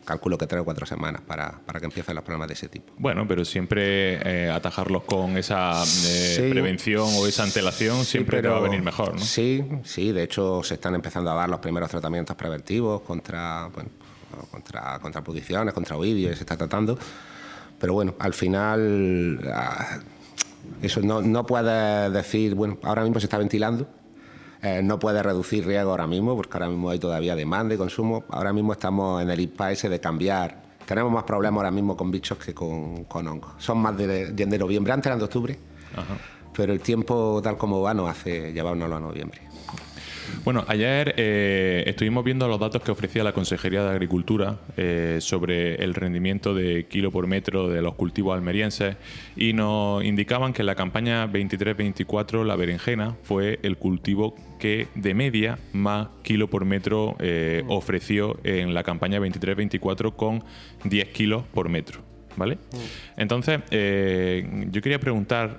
calculo que 3 o 4 semanas para que empiecen los problemas de ese tipo. Bueno, pero siempre atajarlos con esa prevención o esa antelación siempre te va a venir mejor, ¿no? Sí, de hecho se están empezando a dar los primeros tratamientos preventivos contra pudriciones, contra oidios, se está tratando, pero bueno, al final eso no puedes decir, bueno, ahora mismo se está ventilando, no puedes reducir riesgo ahora mismo, porque ahora mismo hay todavía demanda y consumo, ahora mismo estamos en el impasse de cambiar, tenemos más problemas ahora mismo con bichos que con hongos, son más de noviembre, antes eran de octubre, Ajá. pero el tiempo tal como va nos hace llevárnoslo a noviembre. Bueno, ayer estuvimos viendo los datos que ofrecía la Consejería de Agricultura sobre el rendimiento de kilo por metro de los cultivos almerienses y nos indicaban que en la campaña 23-24 la berenjena fue el cultivo que de media más kilo por metro ofreció en la campaña 23-24 con 10 kilos por metro. ¿Vale? Entonces, yo quería preguntar,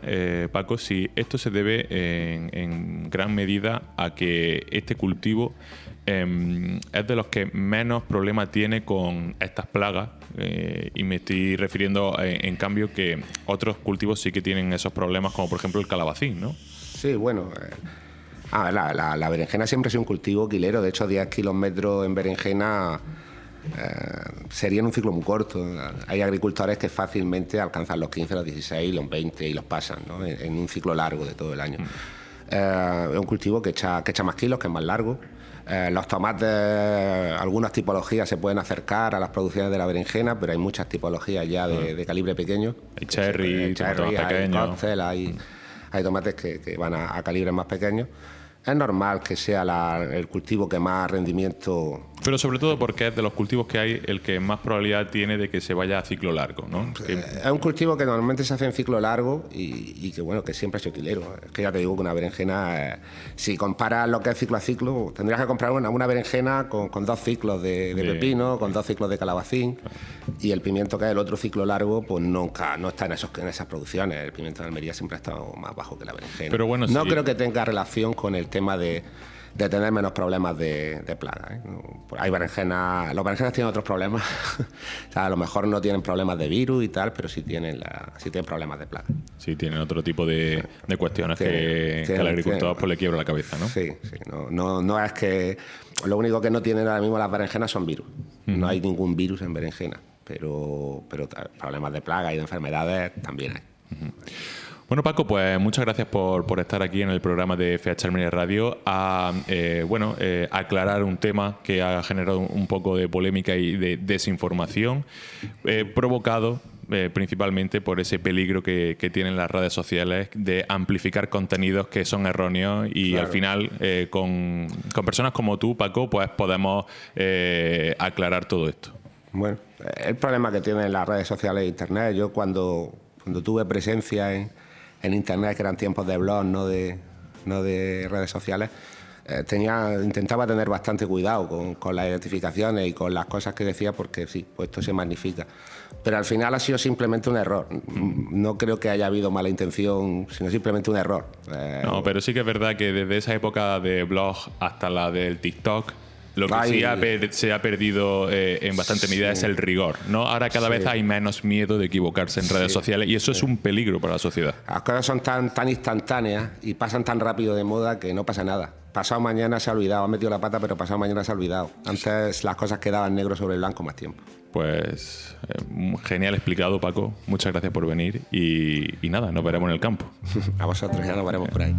Paco, si esto se debe en gran medida a que este cultivo es de los que menos problemas tiene con estas plagas, y me estoy refiriendo en cambio que otros cultivos sí que tienen esos problemas, como por ejemplo el calabacín, ¿no? Sí, bueno, la berenjena siempre ha sido un cultivo quilero, de hecho 10 kilómetros en berenjena sería en un ciclo muy corto. Hay agricultores que fácilmente alcanzan los 15, los 16, los 20 y los pasan, ¿no? en un ciclo largo de todo el año. Es un cultivo que echa más kilos, que es más largo. Los tomates, algunas tipologías se pueden acercar a las producciones de la berenjena, pero hay muchas tipologías ya de calibre pequeño. Hay cherry, tomates pequeños. Hay cóctel, hay tomates que van a calibres más pequeños. Es normal que sea el cultivo que más rendimiento... Pero sobre todo porque es de los cultivos que hay el que más probabilidad tiene de que se vaya a ciclo largo, ¿no? Es un cultivo que normalmente se hace en ciclo largo y que bueno, que siempre es utilero. Es que ya te digo que una berenjena, si comparas lo que es ciclo a ciclo, tendrías que comprar una berenjena con 2 ciclos de pepino, con 2 ciclos de calabacín, y el pimiento, que es el otro ciclo largo, pues nunca no está en esas producciones. El pimiento de Almería siempre ha estado más bajo que la berenjena. Pero bueno, no sí. creo que tenga relación con el tema de tener menos problemas de plaga, ¿eh? Hay berenjenas, los berenjenas tienen otros problemas. O sea, a lo mejor no tienen problemas de virus y tal, pero sí tienen problemas de plaga. Sí, tienen otro tipo de cuestiones que al agricultor pues le quiebra la cabeza, ¿no? Sí. No es que... Lo único que no tienen ahora mismo las berenjenas son virus. No hay ningún virus en berenjena, pero problemas de plaga y de enfermedades también hay. Bueno, Paco, pues muchas gracias por estar aquí en el programa de FH Almería Radio a aclarar un tema que ha generado un poco de polémica y de desinformación, provocado principalmente por ese peligro que tienen las redes sociales de amplificar contenidos que son erróneos y claro. Al final con personas como tú, Paco, pues podemos aclarar todo esto. Bueno, el problema que tienen las redes sociales e Internet, yo cuando tuve presencia en Internet, que eran tiempos de blog, no de redes sociales, intentaba tener bastante cuidado con las identificaciones y con las cosas que decía, porque sí, pues esto se magnifica. Pero al final ha sido simplemente un error. No creo que haya habido mala intención, sino simplemente un error. No, pero sí que es verdad que desde esa época de blog hasta la del TikTok, Lo que se ha perdido en bastante medida es el rigor, ¿no? Ahora cada vez hay menos miedo de equivocarse en redes sociales y eso es un peligro para la sociedad. Las cosas son tan instantáneas y pasan tan rápido de moda que no pasa nada. Pasado mañana se ha olvidado, ha metido la pata, pero pasado mañana se ha olvidado. Antes las cosas quedaban negro sobre blanco más tiempo. Pues genial explicado, Paco. Muchas gracias por venir y nada, nos veremos en el campo. A vosotros, ya nos veremos por ahí.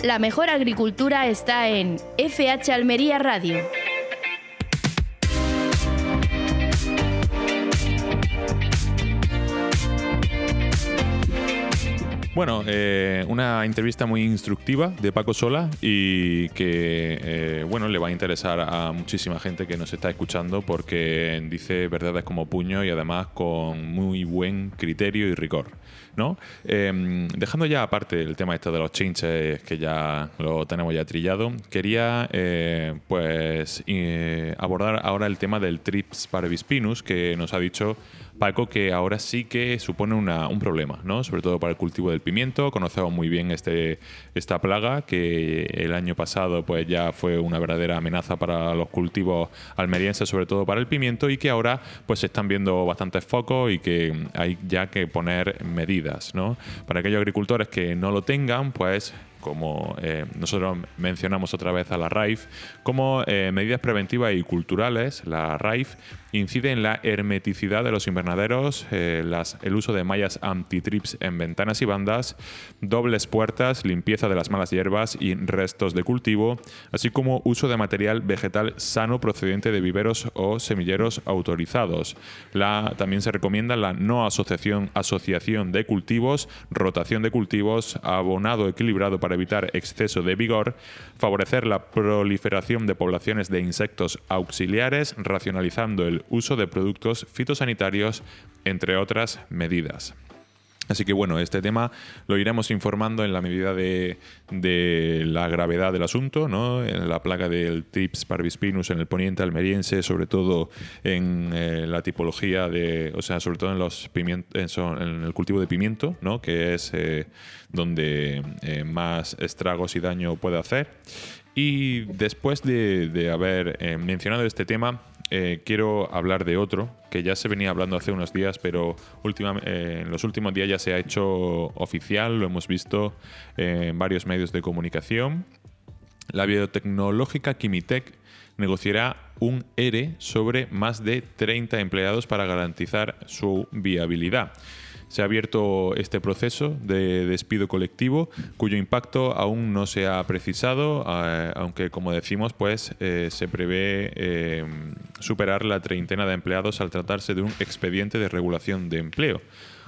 La mejor agricultura está en FH Almería Radio. Bueno, una entrevista muy instructiva de Paco Sola y que bueno, le va a interesar a muchísima gente que nos está escuchando porque dice verdades como puño y además con muy buen criterio y rigor, ¿no? Dejando ya aparte el tema este de los chinches, que ya lo tenemos ya trillado, quería abordar ahora el tema del Thrips parvispinus, que nos ha dicho Paco que ahora sí que supone un problema, ¿no? Sobre todo para el cultivo del pimiento. Conocemos muy bien esta plaga que el año pasado pues ya fue una verdadera amenaza para los cultivos almerienses, sobre todo para el pimiento, y que ahora pues se están viendo bastantes focos y que hay ya que poner medidas, ¿no? Para aquellos agricultores que no lo tengan, pues como nosotros mencionamos otra vez a la RAIF, como medidas preventivas y culturales, la RAIF incide en la hermeticidad de los invernaderos, el uso de mallas anti-trips en ventanas y bandas, dobles puertas, limpieza de las malas hierbas y restos de cultivo, así como uso de material vegetal sano procedente de viveros o semilleros autorizados. También se recomienda la no asociación de cultivos, rotación de cultivos, abonado equilibrado para evitar exceso de vigor, favorecer la proliferación de poblaciones de insectos auxiliares, racionalizando el uso de productos fitosanitarios, entre otras medidas. Así que bueno, este tema lo iremos informando en la medida de la gravedad del asunto, ¿no? En la plaga del Thrips parvispinus en el poniente almeriense, sobre todo en la tipología sobre todo en el cultivo de pimiento, ¿no? Que es donde más estragos y daño puede hacer. Y después de haber mencionado este tema, quiero hablar de otro que ya se venía hablando hace unos días, pero en los últimos días ya se ha hecho oficial, lo hemos visto en varios medios de comunicación. La biotecnológica Kimitec negociará un ERE sobre más de 30 empleados para garantizar su viabilidad. Se ha abierto este proceso de despido colectivo, cuyo impacto aún no se ha precisado, aunque, como decimos, pues se prevé superar la treintena de empleados al tratarse de un expediente de regulación de empleo.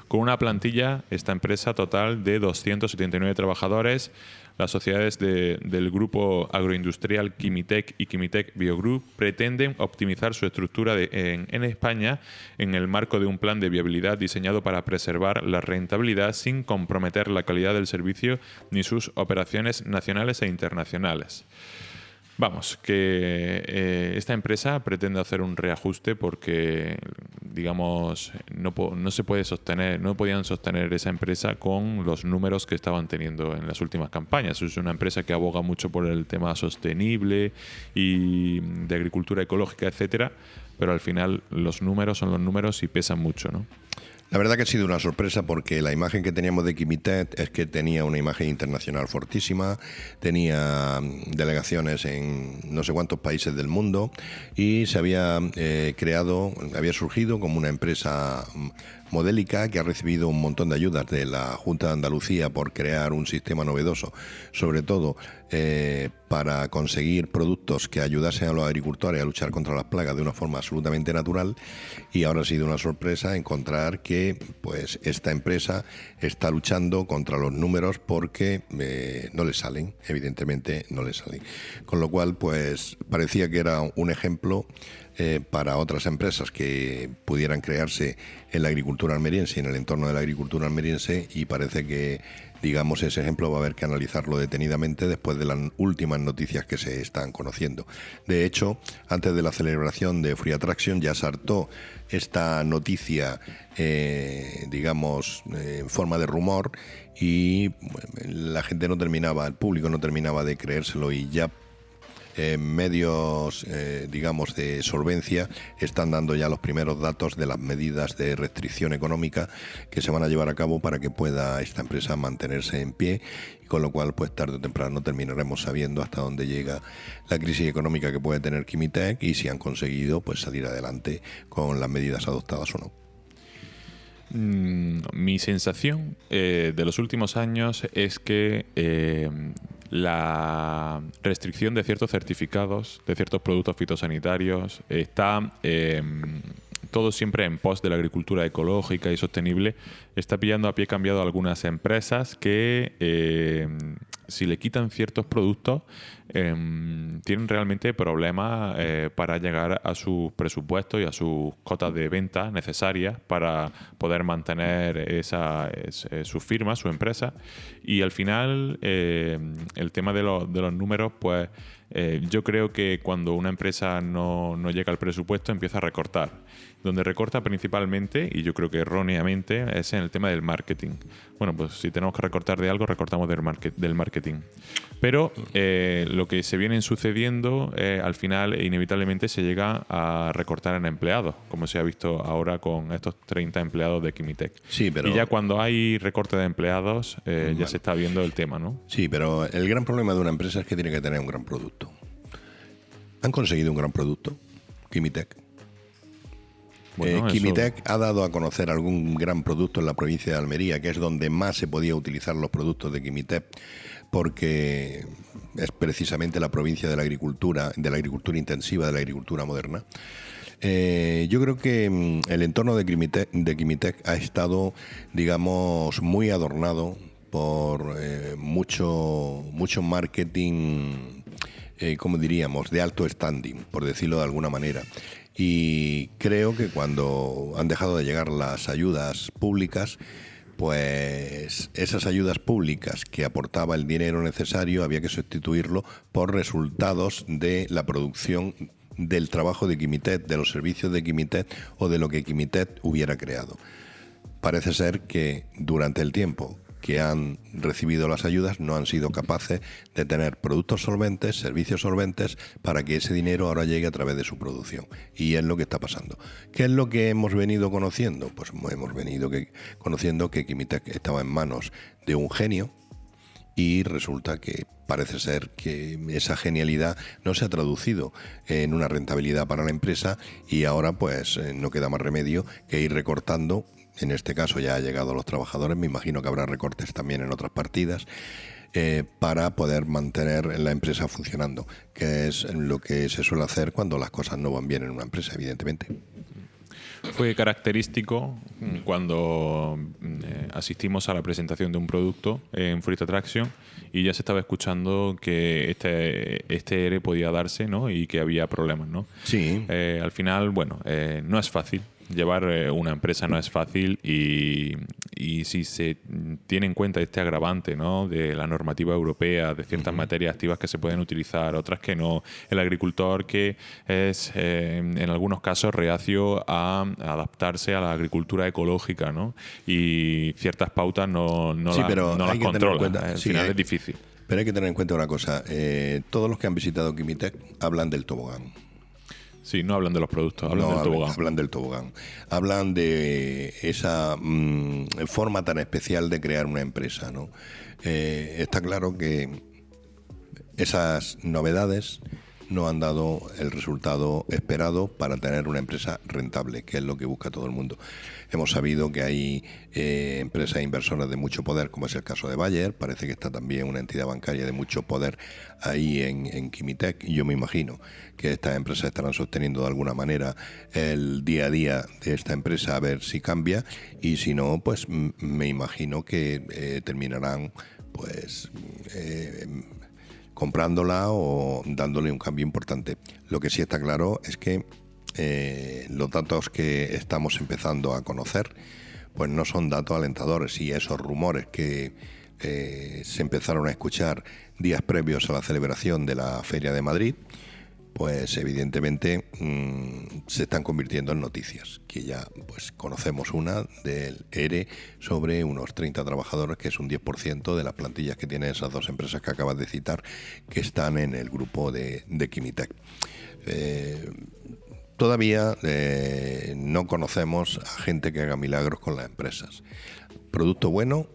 Con una plantilla, esta empresa total de 279 trabajadores, las sociedades del grupo agroindustrial Kimitec y Kimitec Biogroup pretenden optimizar su estructura en España en el marco de un plan de viabilidad diseñado para preservar la rentabilidad sin comprometer la calidad del servicio ni sus operaciones nacionales e internacionales. Vamos, que esta empresa pretende hacer un reajuste porque, digamos, no se puede sostener, no podían sostener esa empresa con los números que estaban teniendo en las últimas campañas. Es una empresa que aboga mucho por el tema sostenible y de agricultura ecológica, etcétera, pero al final los números son los números y pesan mucho, ¿no? La verdad que ha sido una sorpresa porque la imagen que teníamos de Kimitec es que tenía una imagen internacional fortísima, tenía delegaciones en no sé cuántos países del mundo y se había había surgido como una empresa modélica que ha recibido un montón de ayudas de la Junta de Andalucía por crear un sistema novedoso, sobre todo para conseguir productos que ayudasen a los agricultores a luchar contra las plagas de una forma absolutamente natural, y ahora ha sido una sorpresa encontrar que pues esta empresa está luchando contra los números porque no le salen, evidentemente no le salen. Con lo cual pues parecía que era un ejemplo para otras empresas que pudieran crearse en la agricultura almeriense y en el entorno de la agricultura almeriense, y parece que, digamos, ese ejemplo va a haber que analizarlo detenidamente después de las últimas noticias que se están conociendo. De hecho, antes de la celebración de Free Attraction ya saltó esta noticia, digamos, en forma de rumor, y la gente no terminaba, el público no terminaba de creérselo, y ya medios, digamos, de solvencia están dando ya los primeros datos de las medidas de restricción económica que se van a llevar a cabo para que pueda esta empresa mantenerse en pie, y con lo cual, pues tarde o temprano terminaremos sabiendo hasta dónde llega la crisis económica que puede tener Kimitec y si han conseguido, pues, salir adelante con las medidas adoptadas o no. Mi sensación de los últimos años es que la restricción de ciertos certificados, de ciertos productos fitosanitarios, está todo siempre en pos de la agricultura ecológica y sostenible. Está pillando a pie cambiado a algunas empresas que, si le quitan ciertos productos, tienen realmente problemas para llegar a sus presupuestos y a sus cotas de venta necesarias para poder mantener su firma, su empresa. Y al final, el tema de los números, pues yo creo que cuando una empresa no llega al presupuesto, empieza a recortar. Donde recorta principalmente, y yo creo que erróneamente, es en el tema del marketing. Bueno, pues si tenemos que recortar de algo, recortamos del marketing. Pero lo que se viene sucediendo, al final inevitablemente se llega a recortar en empleados, como se ha visto ahora con estos 30 empleados de Kimitec. Sí, pero... Y ya cuando hay recorte de empleados, ya se está viendo el tema, ¿no? Sí, pero el gran problema de una empresa es que tiene que tener un gran producto. ¿Han conseguido un gran producto, Kimitec? Bueno, Kimitec ha dado a conocer algún gran producto en la provincia de Almería, que es donde más se podía utilizar los productos de Kimitec, porque es precisamente la provincia de la agricultura intensiva, de la agricultura moderna. Yo creo que el entorno de Kimitec ha estado, digamos, muy adornado por mucho marketing, como diríamos, de alto standing, por decirlo de alguna manera. Y creo que cuando han dejado de llegar las ayudas públicas, pues esas ayudas públicas que aportaba el dinero necesario había que sustituirlo por resultados de la producción del trabajo de Kimitec, de los servicios de Kimitec o de lo que Kimitec hubiera creado. Parece ser que durante el tiempo que han recibido las ayudas no han sido capaces de tener productos solventes, servicios solventes, para que ese dinero ahora llegue a través de su producción. Y es lo que está pasando. ¿Qué es lo que hemos venido conociendo? Pues hemos venido conociendo que Kimitec estaba en manos de un genio, y resulta que parece ser que esa genialidad no se ha traducido en una rentabilidad para la empresa, y ahora pues no queda más remedio que ir recortando. En este caso ya ha llegado a los trabajadores, me imagino que habrá recortes también en otras partidas, para poder mantener la empresa funcionando, que es lo que se suele hacer cuando las cosas no van bien en una empresa, evidentemente. Fue característico cuando asistimos a la presentación de un producto en Free Attraction y ya se estaba escuchando que este ERE podía darse, ¿no? Y que había problemas, ¿no? Sí. Al final, bueno, no es fácil. Llevar una empresa no es fácil, y si se tiene en cuenta este agravante, ¿no? De la normativa europea, de ciertas materias activas que se pueden utilizar, otras que no, el agricultor que es en algunos casos reacio a adaptarse a la agricultura ecológica, ¿no? Y ciertas pautas no las controla. Al final es difícil. Pero hay que tener en cuenta una cosa, todos los que han visitado Kimitec hablan del tobogán. Sí, no hablan de los productos, hablan del tobogán. Hablan del tobogán. Hablan de esa forma tan especial de crear una empresa, ¿no? Está claro que esas novedades no han dado el resultado esperado para tener una empresa rentable, que es lo que busca todo el mundo. Hemos sabido que hay empresas inversoras de mucho poder, como es el caso de Bayer. Parece que está también una entidad bancaria de mucho poder ahí en Kimitec, y yo me imagino que estas empresas estarán sosteniendo de alguna manera el día a día de esta empresa, a ver si cambia, y si no, pues me imagino que terminarán pues comprándola o dándole un cambio importante. Lo que sí está claro es que los datos que estamos empezando a conocer pues no son datos alentadores, y esos rumores que se empezaron a escuchar días previos a la celebración de la Feria de Madrid, pues evidentemente se están convirtiendo en noticias, que ya pues conocemos una del ERE sobre unos 30 trabajadores, que es un 10% de las plantillas que tienen esas dos empresas que acabas de citar, que están en el grupo de Kimitec. Todavía no conocemos a gente que haga milagros con las empresas. Producto bueno,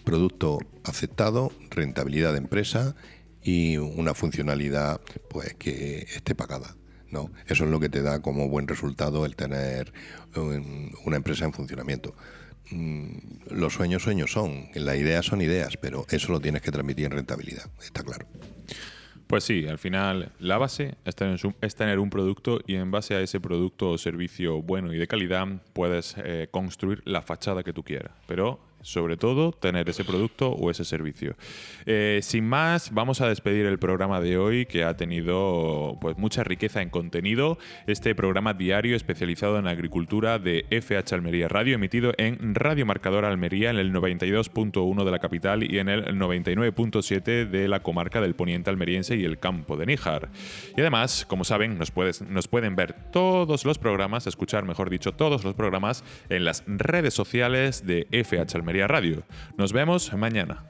producto aceptado, rentabilidad de empresa y una funcionalidad pues que esté pagada, ¿no? Eso es lo que te da como buen resultado el tener una empresa en funcionamiento. Los sueños son, las ideas son ideas, pero eso lo tienes que transmitir en rentabilidad, está claro. Pues sí, al final la base es tener un producto, y en base a ese producto o servicio bueno y de calidad puedes construir la fachada que tú quieras, pero sobre todo tener ese producto o ese servicio. Sin más, vamos a despedir el programa de hoy, que ha tenido pues mucha riqueza en contenido. Este programa diario especializado en agricultura de FH Almería Radio, emitido en Radio Marcador Almería en el 92.1 de la capital y en el 99.7 de la comarca del Poniente almeriense y el Campo de Níjar. Y además, como saben, nos pueden ver todos los programas, escuchar, mejor dicho, todos los programas en las redes sociales de FH Almería Radio. Nos vemos mañana.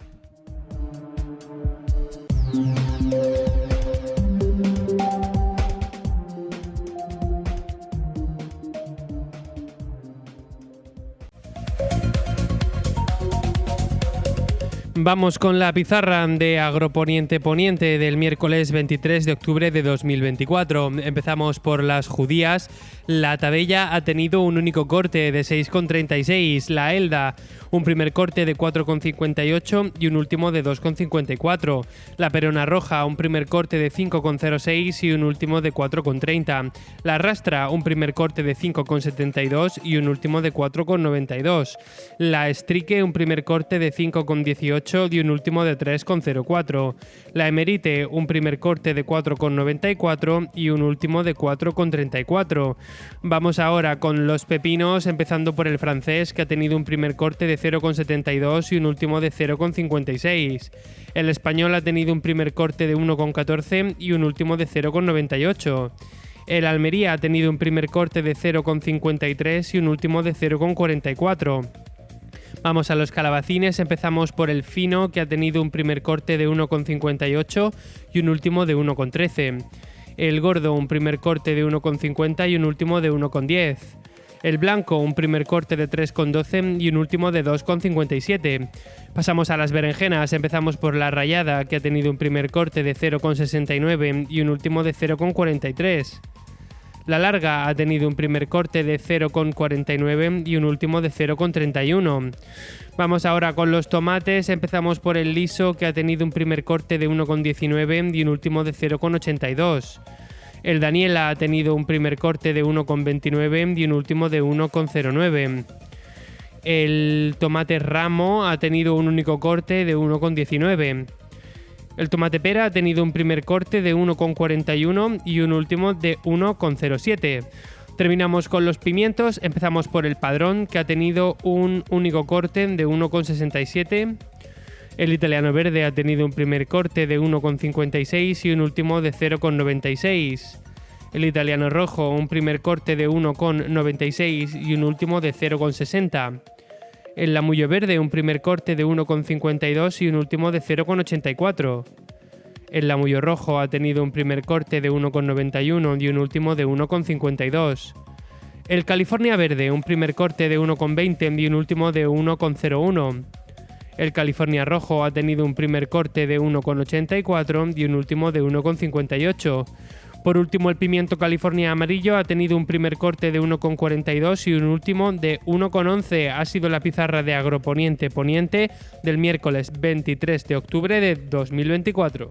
Vamos con la pizarra de Agroponiente Poniente del miércoles 23 de octubre de 2024. Empezamos por las judías. La tabella ha tenido un único corte de 6,36. La Elda, un primer corte de 4,58 y un último de 2,54. La Perona Roja, un primer corte de 5,06 y un último de 4,30. La Rastra, un primer corte de 5,72 y un último de 4,92. La Estrique, un primer corte de 5,18 y un último de 3,04. La Emerite, un primer corte de 4,94 y un último de 4,34. Vamos ahora con los pepinos, empezando por el francés, que ha tenido un primer corte de 0,72 y un último de 0,56. El español ha tenido un primer corte de 1,14 y un último de 0,98. El Almería ha tenido un primer corte de 0,53 y un último de 0,44. Vamos a los calabacines, empezamos por el fino, que ha tenido un primer corte de 1,58 y un último de 1,13. El gordo, un primer corte de 1,50 y un último de 1,10. El blanco, un primer corte de 3,12 y un último de 2,57. Pasamos a las berenjenas, empezamos por la rayada, que ha tenido un primer corte de 0,69 y un último de 0,43. La larga ha tenido un primer corte de 0,49 y un último de 0,31. Vamos ahora con los tomates. Empezamos por el liso, que ha tenido un primer corte de 1,19 y un último de 0,82. El Daniela ha tenido un primer corte de 1,29 y un último de 1,09. El tomate ramo ha tenido un único corte de 1,19. El tomate pera ha tenido un primer corte de 1,41 y un último de 1,07. Terminamos con los pimientos. Empezamos por el padrón, que ha tenido un único corte de 1,67. El italiano verde ha tenido un primer corte de 1,56 y un último de 0,96. El italiano rojo, un primer corte de 1,96 y un último de 0,60. El lamullo verde, un primer corte de 1,52 y un último de 0,84. El lamullo rojo ha tenido un primer corte de 1,91 y un último de 1,52. El California verde, un primer corte de 1,20 y un último de 1,01. El California rojo ha tenido un primer corte de 1,84 y un último de 1,58. Por último, el pimiento California amarillo ha tenido un primer corte de 1,42 y un último de 1,11. Ha sido la pizarra de Agroponiente Poniente del miércoles 23 de octubre de 2024.